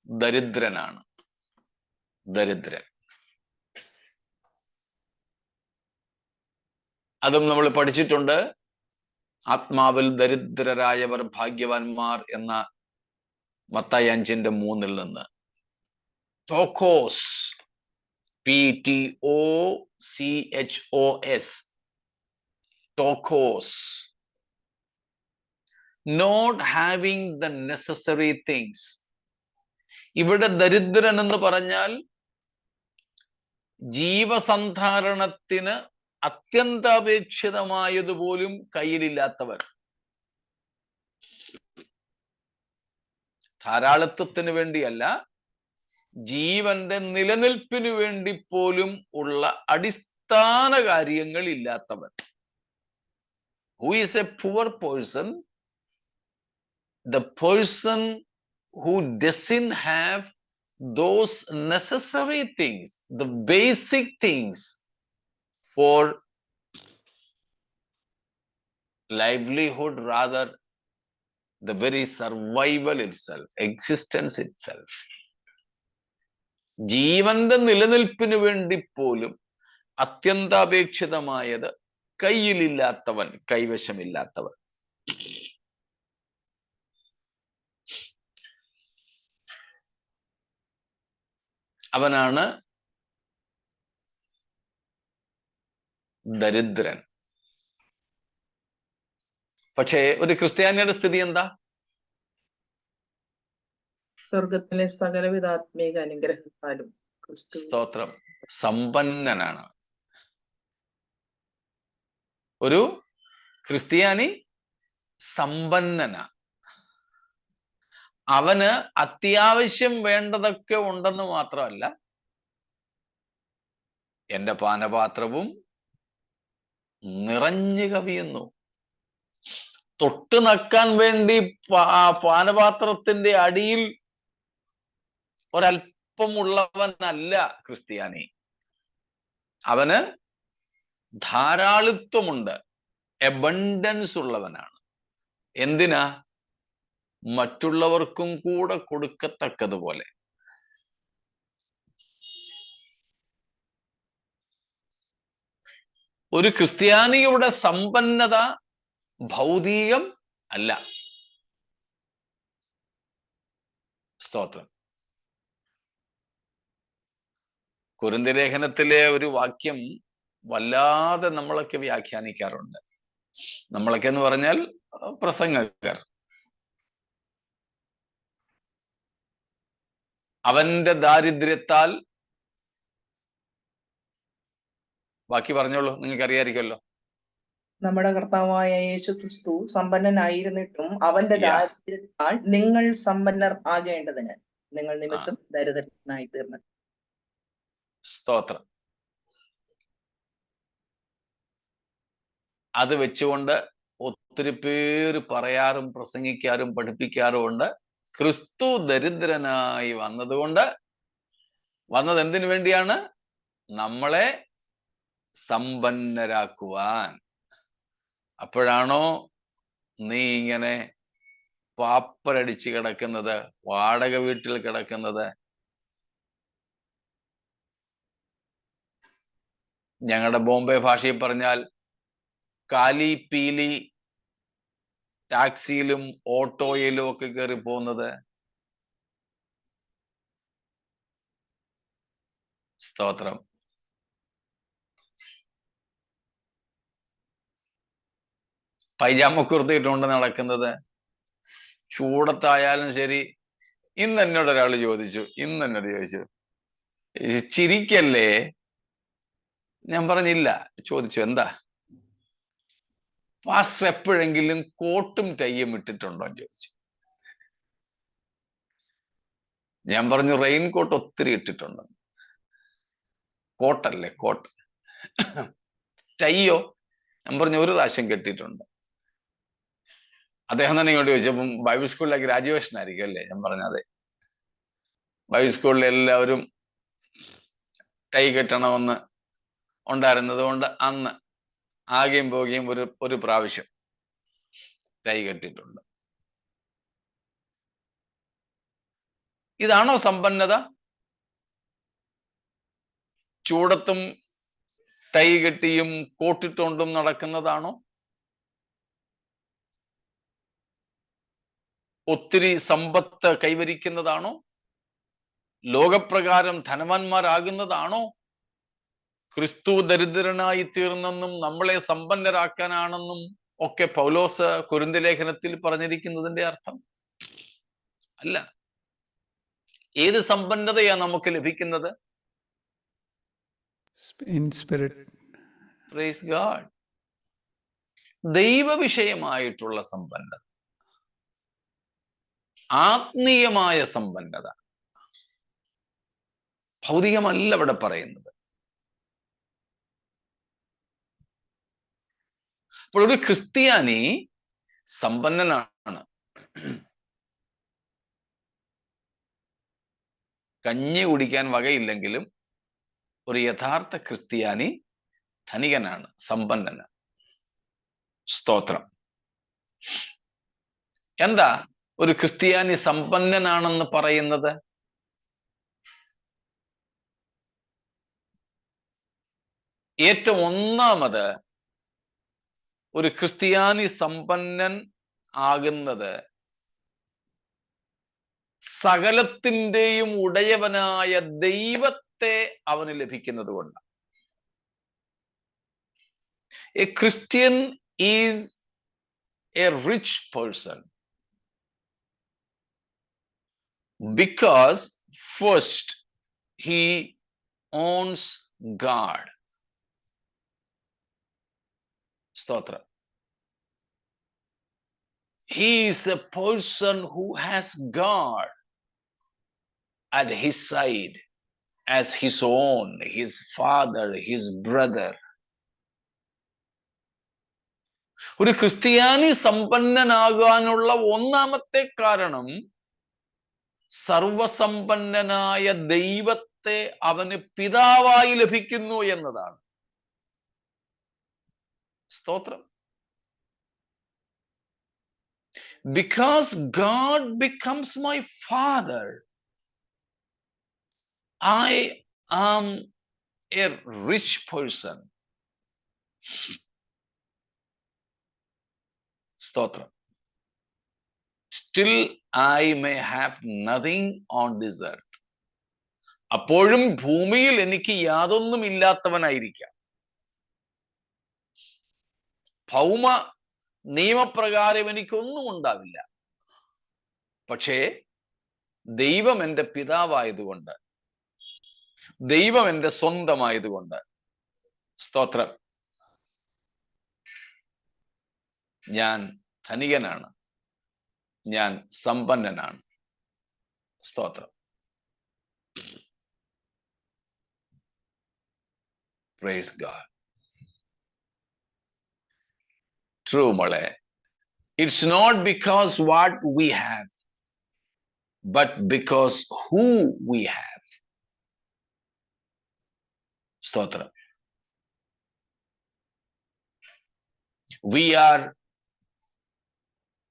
ദരിദ്രനാണ്. ദരിദ്രൻ. അതും നമ്മൾ പഠിച്ചിട്ടുണ്ട്. ആത്മാവിൽ ദരിദ്രരായവർ ഭാഗ്യവാന്മാർ എന്ന മത്തായി 5:3 നിന്ന്. ടോക്കോസ്, PTOCHOS, ടോക്കോസ്, not having the necessary things. ഇവിടെ ദരിദ്രൻ എന്ന് പറഞ്ഞാൽ ജീവസന്ധാരണത്തിന് അത്യന്താപേക്ഷിതമായതുപോലും കയ്യിലില്ലാത്തവർ. ധാരാളിത്വത്തിന് വേണ്ടിയല്ല, ജീവന്റെ നിലനിൽപ്പിനു വേണ്ടി പോലും ഉള്ള അടിസ്ഥാന കാര്യങ്ങൾ ഇല്ലാത്തവർ. Who is a poor person? The person who doesn't have those necessary things, the basic things for livelihood, rather the very survival itself, existence itself. ജീവന്റെ നിലനിൽപ്പിന് വേണ്ടി പോലും അത്യന്താപേക്ഷിതമായത് കയ്യിലില്ലാത്തവൻ, കൈവശമില്ലാത്തവൻ. അവനാണ് ദരിദ്രൻ. പക്ഷേ ഒരു ക്രിസ്ത്യാനിയുടെ സ്ഥിതി എന്താ? സ്വർഗത്തിലെ സകലവിധ ആത്മീക അനുഗ്രഹത്താലും സ്തോത്രം, സമ്പന്നനാണ്. ഒരു ക്രിസ്ത്യാനി സമ്പന്നനാ. അവന് അത്യാവശ്യം വേണ്ടതൊക്കെ ഉണ്ടെന്ന് മാത്രമല്ല, എന്റെ പാനപാത്രവും നിറഞ്ഞു കവിയുന്നു. തൊട്ട് നക്കാൻ വേണ്ടി പാനപാത്രത്തിന്റെ അടിയിൽ അല്പമുള്ളവനല്ല ക്രിസ്ത്യാനി. അവന് ധാരാളിത്വമുണ്ട്, എബണ്ടൻസ് ഉള്ളവനാണ്. എന്തിനാ? മറ്റുള്ളവർക്കും കൂടെ കൊടുക്കത്തക്കതുപോലെ. ഒരു ക്രിസ്ത്യാനിയുടെ സമ്പന്നത ഭൗതികം അല്ല. സ്തോത്രം. കൊരിന്ത്യർ ലേഖനത്തിലെ ഒരു വാക്യം വല്ലാതെ നമ്മളൊക്കെ വ്യാഖ്യാനിക്കാറുണ്ട്. നമ്മളൊക്കെ എന്ന് പറഞ്ഞാൽ പ്രസംഗകർ. അവന്റെ ദാരിദ്ര്യത്താൽ, ബാക്കി പറഞ്ഞോളൂ, നിങ്ങൾക്ക് അറിയാമായിരിക്കുമല്ലോ. നമ്മുടെ കർത്താവായ യേശു ക്രിസ്തു സമ്പന്നനായിരുന്നിട്ടും അവന്റെ ദാരിദ്ര്യത്താൽ നിങ്ങൾ സമ്പന്നർ ആകേണ്ടതിന് നിങ്ങൾ നിമിത്തം ദരിദ്രനായി തീർന്നു. സ്തോത്രം. അത് വെച്ചുകൊണ്ട് ഒത്തിരി പേര് പറയാറും പ്രസംഗിക്കാറും പഠിപ്പിക്കാറും ഉണ്ട്. ക്രിസ്തു ദരിദ്രനായി വന്നത് എന്തിനു വേണ്ടിയാണ്? നമ്മളെ സമ്പന്നരാക്കുവാൻ. അപ്പോഴാണോ നീ ഇങ്ങനെ പാപ്പരടിച്ച് കിടക്കുന്നത്, വാടക വീട്ടിൽ കിടക്കുന്നത്? ഞങ്ങളുടെ ബോംബെ ഭാഷയിൽ പറഞ്ഞാൽ കാലി പീലി ടാക്സിയിലും ഓട്ടോയിലും ഒക്കെ കയറി പോകുന്നത്. സ്തോത്രം. പൈജാമ കുർത്തിയിട്ടുകൊണ്ട് നടക്കുന്നത്. ചൂടത്തായാലും ശരി. ഇന്ന് എന്നോട് ചോദിച്ചു, ചിരിക്കല്ലേ? ഞാൻ പറഞ്ഞില്ല. ചോദിച്ചു, എന്താ പാസ്റ്റർ എപ്പോഴെങ്കിലും കോട്ടും ടൈയും ഇട്ടിട്ടുണ്ടോ എന്ന് ചോദിച്ചു. ഞാൻ പറഞ്ഞു, റെയിൻകോട്ട് ഒത്തിരി ഇട്ടിട്ടുണ്ട്. കോട്ടല്ലേ, കോട്ട്. ടൈയോ? ഞാൻ പറഞ്ഞു, ഒരു പ്രാവശ്യം കെട്ടിയിട്ടുണ്ട്. അദ്ദേഹം തന്നെ ഇങ്ങോട്ട് ചോദിച്ചു, അപ്പം ബൈബിൾ സ്കൂളിലെ ഗ്രാജുവേഷൻ ആയിരിക്കും അല്ലേ? ഞാൻ പറഞ്ഞു, അതെ. ബൈബിൾ സ്കൂളിൽ എല്ലാവരും ടൈ കെട്ടണമെന്ന് ഉണ്ടായിരുന്നത് കൊണ്ട് അന്ന് ആകെയും പോകുകയും ഒരു പ്രാവശ്യം ടൈ കെട്ടിയിട്ടുണ്ട്. ഇതാണോ സമ്പന്നത? ചൂടത്തും ടൈ കെട്ടിയും കോട്ടിട്ടുകൊണ്ടും നടക്കുന്നതാണോ? ഒത്തിരി സമ്പത്ത് കൈവരിക്കുന്നതാണോ? ലോകപ്രകാരം ധനവാന്മാരാകുന്നതാണോ? ക്രിസ്തു ദരിദ്രനായി തീർന്നെന്നും നമ്മളെ സമ്പന്നരാക്കാനാണെന്നും ഒക്കെ പൗലോസ് കൊരിന്ത്യ ലേഖനത്തിൽ പറഞ്ഞിരിക്കുന്നതിന്റെ അർത്ഥം അല്ല. ഏത് സമ്പന്നതയാ നമുക്ക് ലഭിക്കുന്നത്? Praise God. ദൈവവിഷയമായിട്ടുള്ള സമ്പന്നത, ആത്മീയമായ സമ്പന്നത. ഭൗതികമല്ല ഇവിടെ പറയുന്നത്. അപ്പോൾ ഒരു ക്രിസ്ത്യാനി സമ്പന്നനാണ്. കഞ്ഞി കുടിക്കാൻ വകയില്ലെങ്കിലും ഒരു യഥാർത്ഥ ക്രിസ്ത്യാനി ധനികനാണ്, സമ്പന്നനാണ്. സ്തോത്രം. എന്താ ഒരു ക്രിസ്ത്യാനി സമ്പന്നനാണെന്ന് പറയുന്നത്? ഏറ്റവും ഒന്നാമത്, ഒരു ക്രിസ്ത്യാനി സമ്പന്നൻ ആകുന്നത് സകലത്തിൻ്റെയും ഉടയവനായ ദൈവത്തെ അവന് ലഭിക്കുന്നത് കൊണ്ടാണ്. A Christian is A rich person because first he owns God. Stotra. He is a person who has God at his side as his own, his father, his brother. ഒരു ക്രിസ്ത്യാനി സമ്പന്നനാകാനുള്ള ഒന്നാമത്തെ കാരണം സർവസമ്പന്നനായ ദൈവത്തെ അവന് പിതാവായി ലഭിക്കുന്നു എന്നതാണ്. സ്തോത്രം. Because God becomes my father, I am a rich person. സ്തോത്രം. Still I may have nothing on this earth. അപ്പോഴും ഭൂമിയിൽ എനിക്ക് യാതൊന്നും ഇല്ലാത്തവനായിരിക്കാം. ഭൗമ നിയമപ്രകാരം എനിക്കൊന്നും ഉണ്ടാവില്ല. പക്ഷേ ദൈവം എൻ്റെ പിതാവായതുകൊണ്ട്, ദൈവം എൻ്റെ സ്വന്തമായതുകൊണ്ട്, സ്തോത്രം, ഞാൻ ധനികനാണ്, ഞാൻ സമ്പന്നനാണ്. സ്തോത്രം. Praise God. True, മോളെ. It's not because what we have, but because who we have. സ്തോത്രം. We are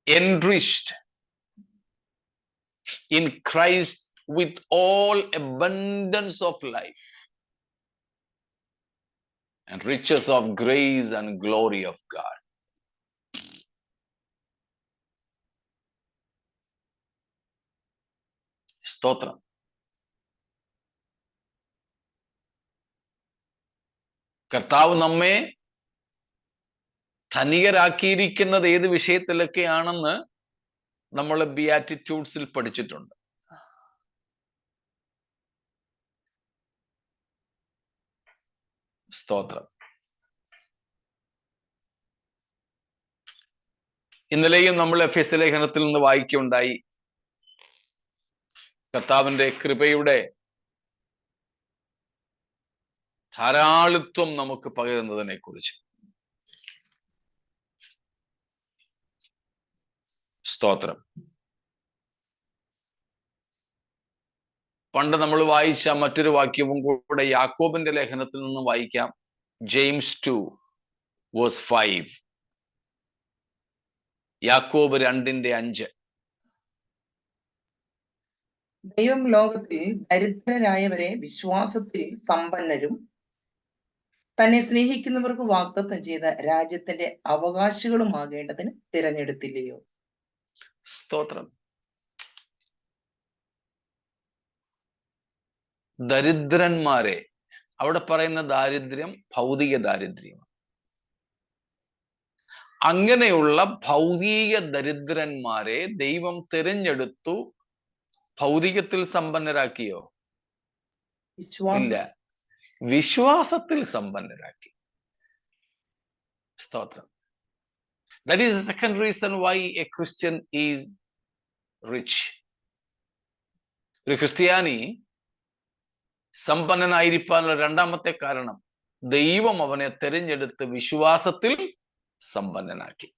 enriched in Christ with all abundance of life and riches of grace and glory of God. സ്തോത്രം. കർത്താവ് നമ്മെ ധനികരാക്കിയിരിക്കുന്നത് ഏത് വിഷയത്തിലൊക്കെയാണെന്ന് നമ്മൾ ബിയാറ്റിറ്റ്യൂഡ്സിൽ പഠിച്ചിട്ടുണ്ട്. സ്തോത്രം. ഇന്നലെയും നമ്മൾ എഫെസ്യ ലേഖനത്തിൽ നിന്ന് വായിക്കുകയുണ്ടായി കർത്താവിന്റെ കൃപയുടെ ധാരാളിത്വം നമുക്ക് പകരുന്നതിനെ കുറിച്ച്. സ്തോത്രം. പണ്ട് നമ്മൾ വായിച്ച മറ്റൊരു വാക്യവും കൂടെ യാക്കോബിന്റെ ലേഖനത്തിൽ നിന്ന് വായിക്കാം. ജെയിംസ് 2:5. യാക്കോബ് 2:5. ദൈവം ലോകത്തിൽ ദരിദ്രരായവരെ വിശ്വാസത്തിൽ സമ്പന്നരും തന്നെ സ്നേഹിക്കുന്നവർക്ക് വാഗ്ദത്തം ചെയ്ത രാജ്യത്തിന്റെ അവകാശികളുമാകേണ്ടതിന് തിരഞ്ഞെടുത്തില്ലയോ? സ്തോത്രം. ദരിദ്രന്മാരെ, അവിടെ പറയുന്ന ദാരിദ്ര്യം ഭൗതിക ദാരിദ്ര്യം. അങ്ങനെയുള്ള ഭൗതിക ദരിദ്രന്മാരെ ദൈവം തിരഞ്ഞെടുത്തു. ഭൗതികത്തിൽ സമ്പന്നരാക്കിയോ? ഇല്ല, വിശ്വാസത്തിൽ സമ്പന്നരാക്കി. സ്തോത്രം. That is the second reason why a Christian is rich. ഒരു ക്രിസ്ത്യാനി സമ്പന്നനായിരിക്കാനുള്ള രണ്ടാമത്തെ കാരണം ദൈവം അവനെ തിരഞ്ഞെടുത്ത് വിശ്വാസത്തിൽ സമ്പന്നനാക്കി.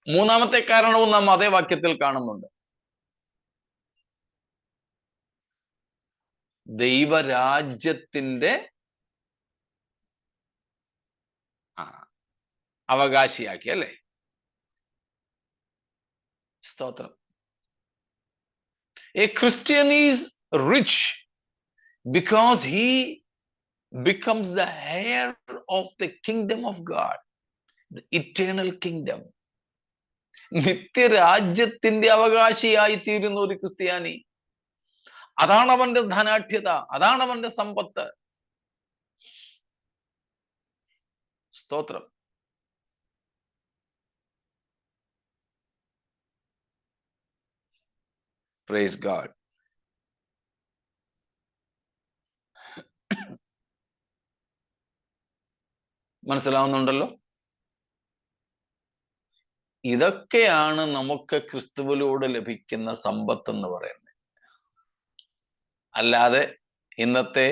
മൂന്നാമത്തെ കാരണവും നാം അതേ വാക്യത്തിൽ കാണുന്നുണ്ട്. ദൈവരാജ്യത്തിന്റെ അവകാശിയാക്കി, അല്ലേ? സ്തോത്രം. A Christian is rich because he becomes the heir of the kingdom of God, the eternal kingdom. നിത്യരാജ്യത്തിന്റെ അവകാശിയായി തീരുന്ന ഒരു ക്രിസ്ത്യാനി, അതാണ് അവന്റെ ധനാഢ്യത, അതാണ് അവന്റെ സമ്പത്ത്. സ്തോത്രം. Praise God. മനസ്സിലാവുന്നുണ്ടല്ലോ? ഇതൊക്കെയാണ് നമുക്ക് ക്രിസ്തുവിലൂടെ ലഭിക്കുന്ന സമ്പത്ത് എന്ന് പറയുന്നത്. അല്ലാതെ ഇന്നത്തെ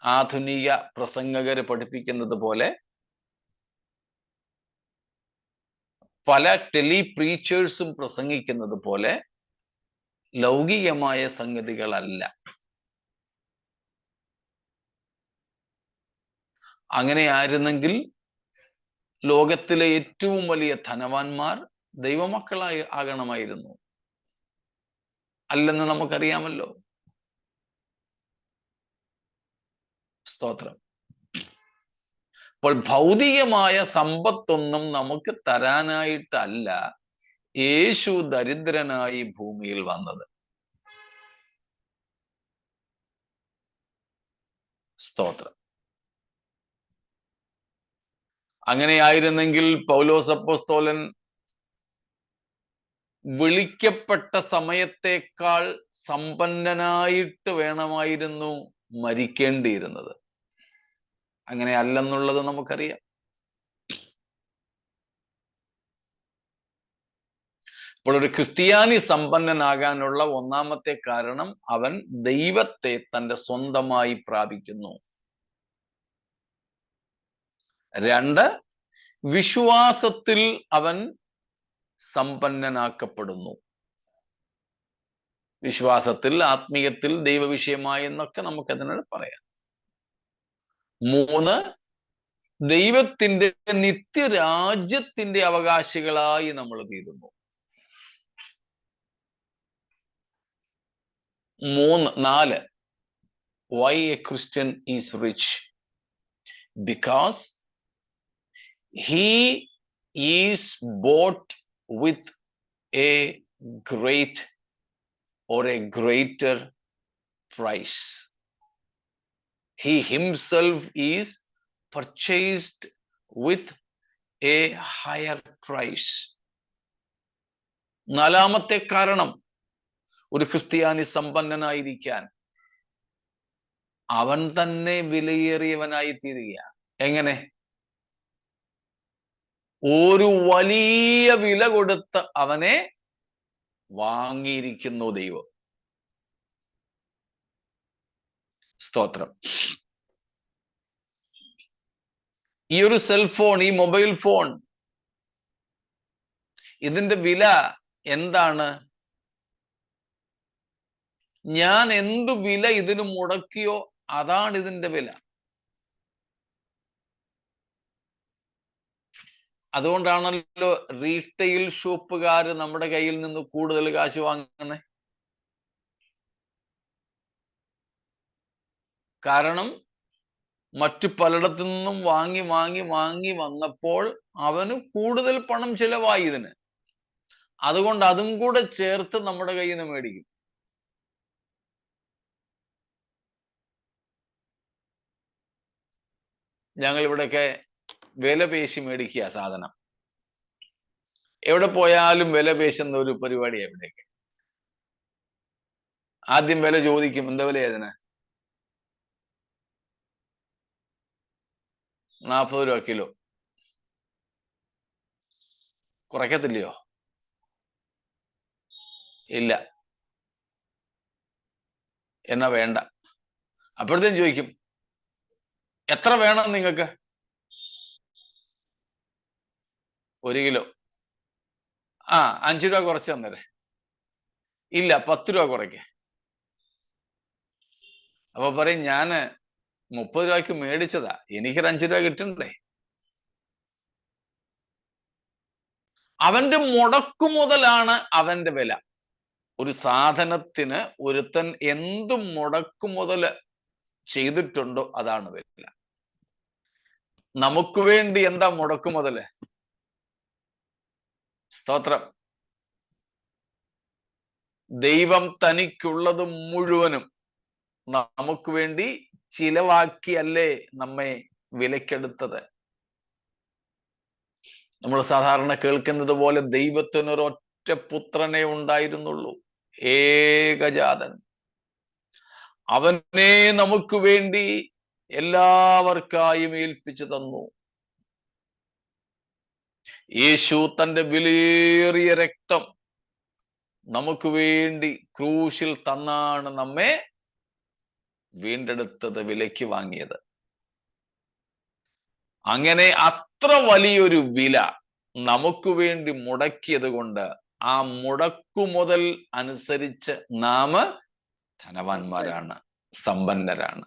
ആധുനിക പ്രസംഗകര് പഠിപ്പിക്കുന്നത് പോലെ പല ടെലി പ്രീച്ചേഴ്സും പ്രസംഗിക്കുന്നത് പോലെ ലൗകികമായ സംഗതികളല്ല. അങ്ങനെയായിരുന്നെങ്കിൽ ലോകത്തിലെ ഏറ്റവും വലിയ ധനവാന്മാർ ദൈവമക്കളായി ആകണമായിരുന്നു. അല്ലെന്ന് നമുക്കറിയാമല്ലോ. സ്തോത്രം. അപ്പോൾ ഭൗതികമായ സമ്പത്തൊന്നും നമുക്ക് തരാനായിട്ടല്ല യേശു ദരിദ്രനായി ഭൂമിയിൽ വന്നത്. സ്തോത്രം. അങ്ങനെയായിരുന്നെങ്കിൽ പൗലോസ് അപ്പോസ്തലൻ വിളിക്കപ്പെട്ട സമയത്തേക്കാൾ സമ്പന്നനായിട്ട് വേണമായിരുന്നു മരിക്കേണ്ടിയിരുന്നത്. അങ്ങനെ അല്ലെന്നുള്ളത് നമുക്കറിയാം. അപ്പോൾ ഒരു ക്രിസ്ത്യാനി സമ്പന്നനാകാനുള്ള ഒന്നാമത്തെ കാരണം അവൻ ദൈവത്തെ തൻ്റെ സ്വന്തമായി പ്രാപിക്കുന്നു. 2, വിശ്വാസത്തിൽ അവൻ സമ്പന്നനാക്കപ്പെടുന്നു. വിശ്വാസത്തിൽ, ആത്മീയത്തിൽ, ദൈവവിഷയമായി എന്നൊക്കെ നമുക്കതിനോട് പറയാം. 3, ദൈവത്തിന്റെ നിത്യരാജ്യത്തിന്റെ അവകാശികളായി നമ്മൾ തീരുന്നു. 4, why a Christian is rich? Because he is bought with a great or a greater price. He himself is purchased with a higher price. 4ാമത്തെ കാരണം ഒരു ക്രിസ്ത്യാനി സമ്പന്നനായിരിക്കാൻ അവൻ തന്നെ വിലയേറിയവനായി തീരുക. എങ്ങനെ? ഒരു വലിയ വില കൊടുത്ത് അവനെ വാങ്ങിയിരിക്കുന്നു ദൈവം. സ്തോത്രം. ഈ ഒരു സെൽഫോൺ, ഈ മൊബൈൽ ഫോൺ, ഇതിന്റെ വില എന്താണ്? ഞാൻ എന്തു വില ഇതിന് മുടക്കിയോ അതാണ് ഇതിന്റെ വില. അതുകൊണ്ടാണല്ലോ റീറ്റെയിൽ ഷോപ്പുകാർ നമ്മുടെ കയ്യിൽ നിന്ന് കൂടുതൽ കാശ് വാങ്ങുന്നത്. കാരണം മറ്റു പലയിടത്തു നിന്നും വാങ്ങി വന്നപ്പോൾ അവന് കൂടുതൽ പണം ചിലവായി ഇതിന്. അതുകൊണ്ട് അതും കൂടെ ചേർത്ത് നമ്മുടെ കയ്യിൽ നിന്ന് മേടിക്കും. ഞങ്ങൾ ഇവിടെയൊക്കെ വില പേശി മേടിക്കുക സാധനം. എവിടെ പോയാലും വില പേശുന്ന ഒരു പരിപാടി. എവിടെയൊക്കെ ആദ്യം വില ചോദിക്കും. എന്താ വില അതിന്? 40 രൂപ കിലോ. കുറയ്ക്കത്തില്ലയോ? ഇല്ല. എന്നാ വേണ്ട. അപ്പോഴത്തേക്കും ചോദിക്കും, എത്ര വേണം നിങ്ങൾക്ക്? 1 കിലോ. 5 രൂപ കുറച്ച് തന്നേരെ. ഇല്ല, 10 രൂപ കുറയ്ക്ക. അപ്പൊ പറയും, ഞാന് 30 രൂപയ്ക്ക് മേടിച്ചതാ, എനിക്കൊരു 5 രൂപ കിട്ടണ്ടേ? അവന്റെ മുടക്കുമുതലാണ് അവന്റെ വില. ഒരു സാധനത്തിന് ഒരുത്തൻ എന്ത് മുടക്കുമുതൽ ചെയ്തിട്ടുണ്ടോ അതാണ് വില. നമുക്ക് വേണ്ടി എന്താ മുടക്കുമുതല്? സ്തോത്രം. ദൈവം തനിക്കുള്ളത് മുഴുവനും നമുക്ക് വേണ്ടി ചിലവാക്കിയല്ലേ നമ്മെ വിലക്കെടുത്തത്. നമ്മൾ സാധാരണ കേൾക്കുന്നത് പോലെ ദൈവത്തിനൊരൊറ്റ പുത്രനെ ഉണ്ടായിരുന്നുള്ളൂ, ഏകജാതൻ. അവനെ നമുക്ക് വേണ്ടി എല്ലാവർക്കായും ഏൽപ്പിച്ചു തന്നു. യേശു തന്റെ വിലയേറിയ രക്തം നമുക്ക് വേണ്ടി ക്രൂശിൽ തന്നാണ് നമ്മെ വീണ്ടെടുത്തത്, വിലയ്ക്ക് വാങ്ങിയത്. അങ്ങനെ അത്ര വലിയൊരു വില നമുക്ക് വേണ്ടി മുടക്കിയത് കൊണ്ട് ആ മുടക്കുമുതൽ അനുസരിച്ച് നാം ധനവാന്മാരാണ്, സമ്പന്നരാണ്.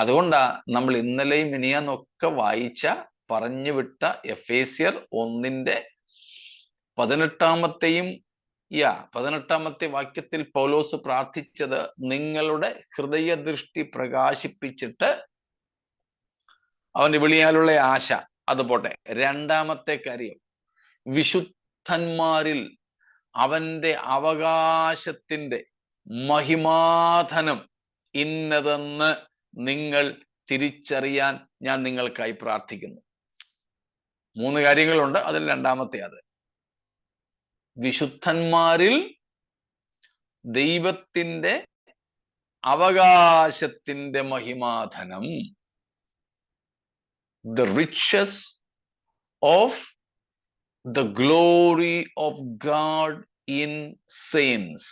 അതുകൊണ്ടാ നമ്മൾ ഇന്നലെയും മിനിയാന്നൊക്കെ വായിച്ച പറഞ്ഞു വിട്ട എഫേസ്യർ 1:18 വാക്യത്തിൽ പൗലോസ് പ്രാർത്ഥിച്ചത്, നിങ്ങളുടെ ഹൃദയദൃഷ്ടി പ്രകാശിപ്പിച്ചിട്ട്, അവന്റെ വിളിയാലുള്ള ആശ അത് പോട്ടെ. രണ്ടാമത്തെ കാര്യം, വിശുദ്ധന്മാരിൽ അവന്റെ അവകാശത്തിന്റെ മഹിമാധനം ഇന്നതെന്ന് നിങ്ങൾ തിരിച്ചറിയാൻ ഞാൻ നിങ്ങൾക്കായി പ്രാർത്ഥിക്കുന്നു. 3 കാര്യങ്ങളുണ്ട്, അതിൽ രണ്ടാമത്തെ അത്. വിശുദ്ധന്മാരിൽ ദൈവത്തിന്റെ അവകാശത്തിന്റെ മഹിമാധനം, the riches of the glory of God in saints.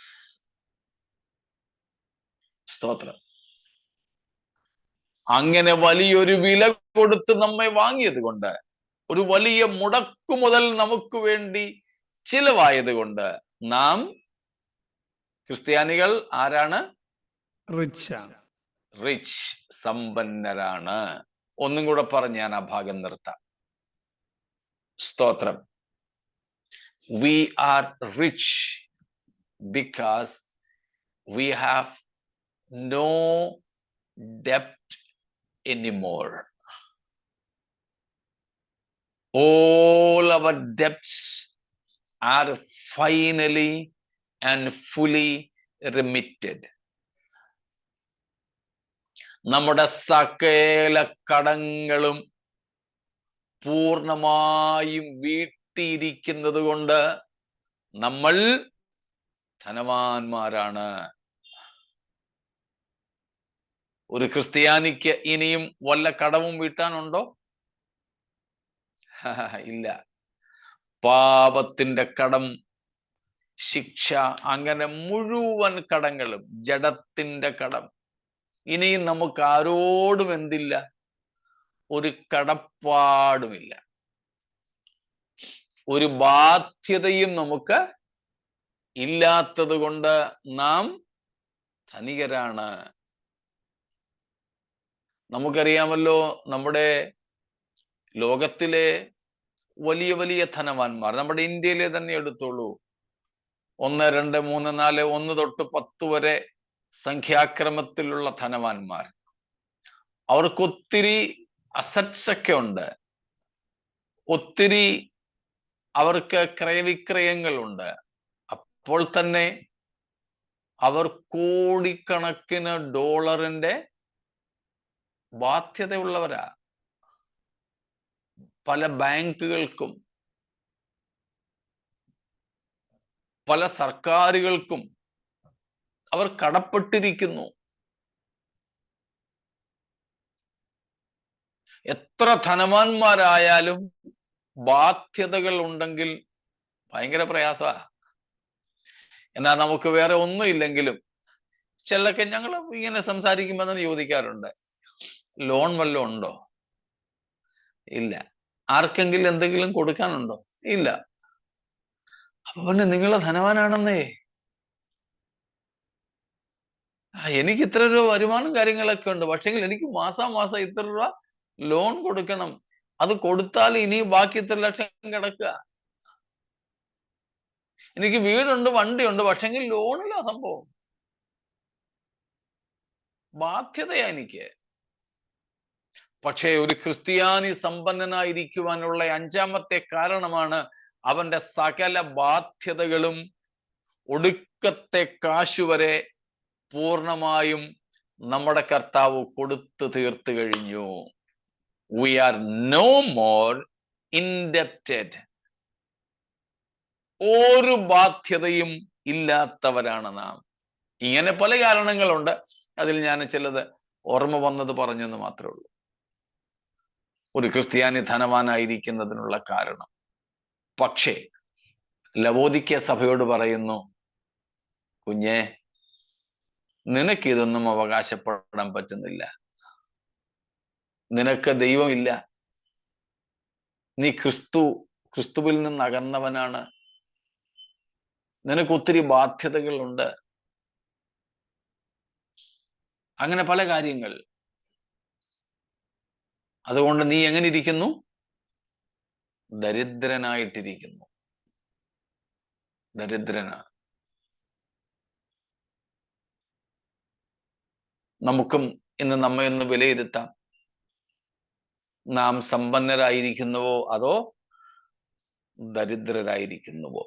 സ്തോത്രം. അങ്ങനെ വലിയൊരു വില കൊടുത്ത് നമ്മെ വാങ്ങിയത് കൊണ്ട്, ഒരു വലിയ മുടക്കുമുതൽ നമുക്ക് വേണ്ടി ചിലവായത് കൊണ്ട് നാം ക്രിസ്ത്യാനികൾ ആരാണ്? റിച്ച്, സമ്പന്നരാണ്. ഒന്നും കൂടെ പറഞ്ഞ് ഞാൻ ആ ഭാഗം നിർത്താം. സ്തോത്രം. We are rich because we have no debt anymore. All our debts are finally and fully remitted. നമ്മുടെ സകല കടങ്ങളും പൂർണ്ണമായും വീട്ടിയിരിക്കുന്നത് കൊണ്ട് നമ്മൾ ധനവാന്മാരാണ്. ഒരു ക്രിസ്ത്യാനിക്ക് ഇനിയും വല്ല കടവും വീട്ടാനുണ്ടോ? ഇല്ല. പാപത്തിന്റെ കടം, ശിക്ഷ, അങ്ങനെ മുഴുവൻ കടങ്ങളും, ജഡത്തിന്റെ കടം, ഇനിയും നമുക്ക് ആരോടും എന്തില്ല? ഒരു കടപ്പാടുമില്ല, ഒരു ബാധ്യതയും നമുക്ക് ഇല്ലാത്തത് കൊണ്ട് നാം ധനികരാണ്. നമുക്കറിയാമല്ലോ, നമ്മുടെ ലോകത്തിലെ വലിയ വലിയ ധനവാന്മാർ, നമ്മുടെ ഇന്ത്യയിലെ തന്നെ എടുത്തോളൂ. 1, 2, 3, 4, 1 തൊട്ട് 10 വരെ സംഖ്യാക്രമത്തിലുള്ള ധനവാന്മാർ. അവർക്കൊത്തിരി അസറ്റ്സ് ഒക്കെ ഉണ്ട്, ഒത്തിരി അവർക്ക് ക്രയവിക്രയങ്ങളുണ്ട്. അപ്പോൾ തന്നെ അവർ കോടിക്കണക്കിന് ഡോളറിന്റെ ബാധ്യതയുള്ളവരാ. പല ബാങ്കുകൾക്കും പല സർക്കാരുകൾക്കും അവർ കടപ്പെട്ടിരിക്കുന്നു. എത്ര ധനവാന്മാരായാലും ബാധ്യതകൾ ഉണ്ടെങ്കിൽ ഭയങ്കര പ്രയാസമാണ്. എന്നാൽ നമുക്ക് വേറെ ഒന്നും ഇല്ലെങ്കിലും ചിലരൊക്കെ ഞങ്ങൾ ഇങ്ങനെ സംസാരിക്കുമ്പോൾ തന്നെ ചോദിക്കാറുണ്ട്, ലോൺ വല്ലതും ഉണ്ടോ? ഇല്ല. ആർക്കെങ്കിലും എന്തെങ്കിലും കൊടുക്കാനുണ്ടോ? ഇല്ല. അപ്പൊ പിന്നെ നിങ്ങൾ ധനവാനാണെന്നേ. എനിക്ക് ഇത്ര രൂപ വരുമാനം കാര്യങ്ങളൊക്കെ ഉണ്ട്, പക്ഷെങ്കിൽ എനിക്ക് മാസം ഇത്ര രൂപ ലോൺ കൊടുക്കണം. അത് കൊടുത്താൽ ഇനി ബാക്കി ഇത്ര ലക്ഷം കിടക്കുക. എനിക്ക് വീടുണ്ട്, വണ്ടിയുണ്ട്, പക്ഷെങ്കിൽ ലോണില്ല. സംഭവം ബാധ്യതയാ എനിക്ക്. പക്ഷേ ഒരു ക്രിസ്ത്യാനി സമ്പന്നനായിരിക്കുവാനുള്ള 5ാമത്തെ കാരണമാണ് അവന്റെ സകല ബാധ്യതകളും ഒടുക്കത്തെ കാശുവരെ പൂർണ്ണമായും നമ്മുടെ കർത്താവ് കൊടുത്തു തീർത്തു കഴിഞ്ഞു. We are no more indebted. ഒരു ബാധ്യതയും ഇല്ലാത്തവരാണ് നാം. ഇങ്ങനെ പല കാരണങ്ങളുണ്ട്. അതിൽ ഞാൻ ചിലത് ഓർമ്മ വന്നത് പറഞ്ഞെന്ന് മാത്രമേ ഉള്ളൂ. ഒരു ക്രിസ്ത്യാനി ധനവാനായിരിക്കുന്നതിനുള്ള കാരണം. പക്ഷേ ലവോദിക്യ സഭയോട് പറയുന്നു, കുഞ്ഞെ, നിനക്കിതൊന്നും അവകാശപ്പെടാൻ പറ്റുന്നില്ല. നിനക്ക് ദൈവമില്ല. നീ ക്രിസ്തുവിൽ നിന്ന് അകന്നവനാണ്. നിനക്ക് ഒത്തിരി ബാധ്യതകളുണ്ട്. അങ്ങനെ പല കാര്യങ്ങൾ. അതുകൊണ്ട് നീ എങ്ങനെ ഇരിക്കുന്നു? ദരിദ്രനായിട്ടിരിക്കുന്നു. ദരിദ്രനാണ്. നമുക്കും ഇന്ന് നമ്മെ ഒന്ന് വിലയിരുത്താം. നാം സമ്പന്നരായിരിക്കുന്നുവോ അതോ ദരിദ്രരായിരിക്കുന്നുവോ?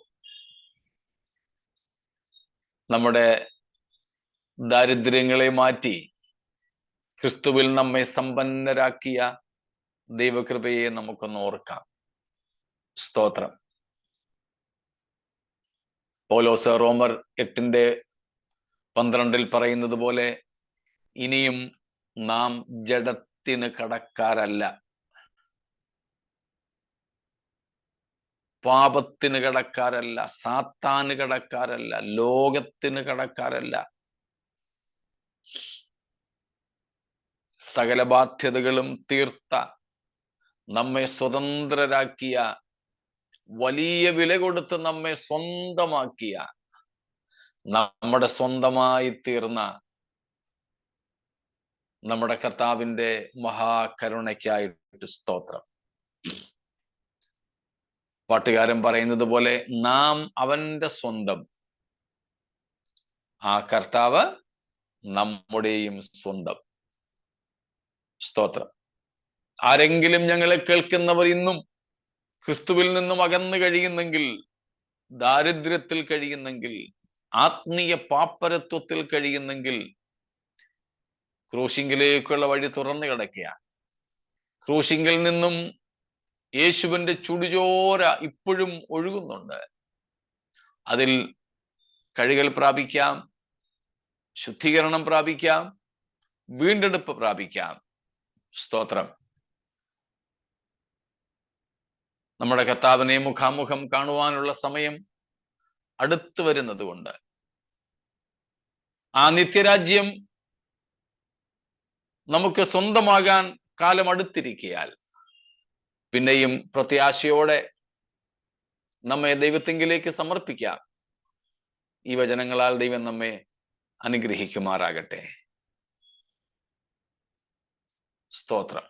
നമ്മുടെ ദാരിദ്ര്യങ്ങളെ മാറ്റി ക്രിസ്തുവിൽ നമ്മെ സമ്പന്നരാക്കിയ ദൈവകൃപയെ നമുക്കൊന്ന് ഓർക്കാം. സ്തോത്രം. പൗലോസ് റോമർ 8:12 പറയുന്നത് പോലെ ഇനിയും നാം ജഡത്തിന് കടക്കാരല്ല, പാപത്തിന് കടക്കാരല്ല, സാത്താന് കടക്കാരല്ല, ലോകത്തിന് കടക്കാരല്ല. സകല ബാധ്യതകളും തീർത്ത, നമ്മെ സ്വതന്ത്രരാക്കിയ, വലിയ വില കൊടുത്ത് നമ്മെ സ്വന്തമാക്കിയ, നമ്മുടെ സ്വന്തമായി തീർന്ന നമ്മുടെ കർത്താവിന്റെ മഹാകരുണയ്ക്കായിട്ട് സ്തോത്രം. പാട്ടുകാരൻ പറയുന്നത് പോലെ നാം അവന്റെ സ്വന്തം, ആ കർത്താവ് നമ്മുടെയും സ്വന്തം. സ്തോത്രം. ആരെങ്കിലും ഞങ്ങളെ കേൾക്കുന്നവർ ഇന്നും ക്രിസ്തുവിൽ നിന്നും അകന്നു കഴിയുന്നെങ്കിൽ, ദാരിദ്ര്യത്തിൽ കഴിയുന്നെങ്കിൽ, ആത്മീയ പാപ്പരത്വത്തിൽ കഴിയുന്നെങ്കിൽ, ക്രൂശിങ്കിലേക്കുള്ള വഴി തുറന്നു കിടക്കുക. ക്രൂശിങ്കിൽ നിന്നും യേശുവിന്റെ ചുടുചോര ഇപ്പോഴും ഒഴുകുന്നുണ്ട്. അതിൽ കഴുകൽ പ്രാപിക്കാം, ശുദ്ധീകരണം പ്രാപിക്കാം, വീണ്ടെടുപ്പ് പ്രാപിക്കാം. സ്തോത്രം. നമ്മുടെ കർത്താവിനെ മുഖാമുഖം കാണുവാനുള്ള സമയം അടുത്തു വരുന്നത് കൊണ്ട് ആ നിത്യരാജ്യം നമുക്ക് സ്വന്തമാകാൻ കാലം അടുത്തിരിക്കയാൽ പിന്നെയും പ്രത്യാശയോടെ നമ്മെ ദൈവത്തിങ്കിലേക്ക് സമർപ്പിക്കാം. ഈ വചനങ്ങളാൽ ദൈവം നമ്മെ അനുഗ്രഹിക്കുമാറാകട്ടെ. സ്തോത്രം.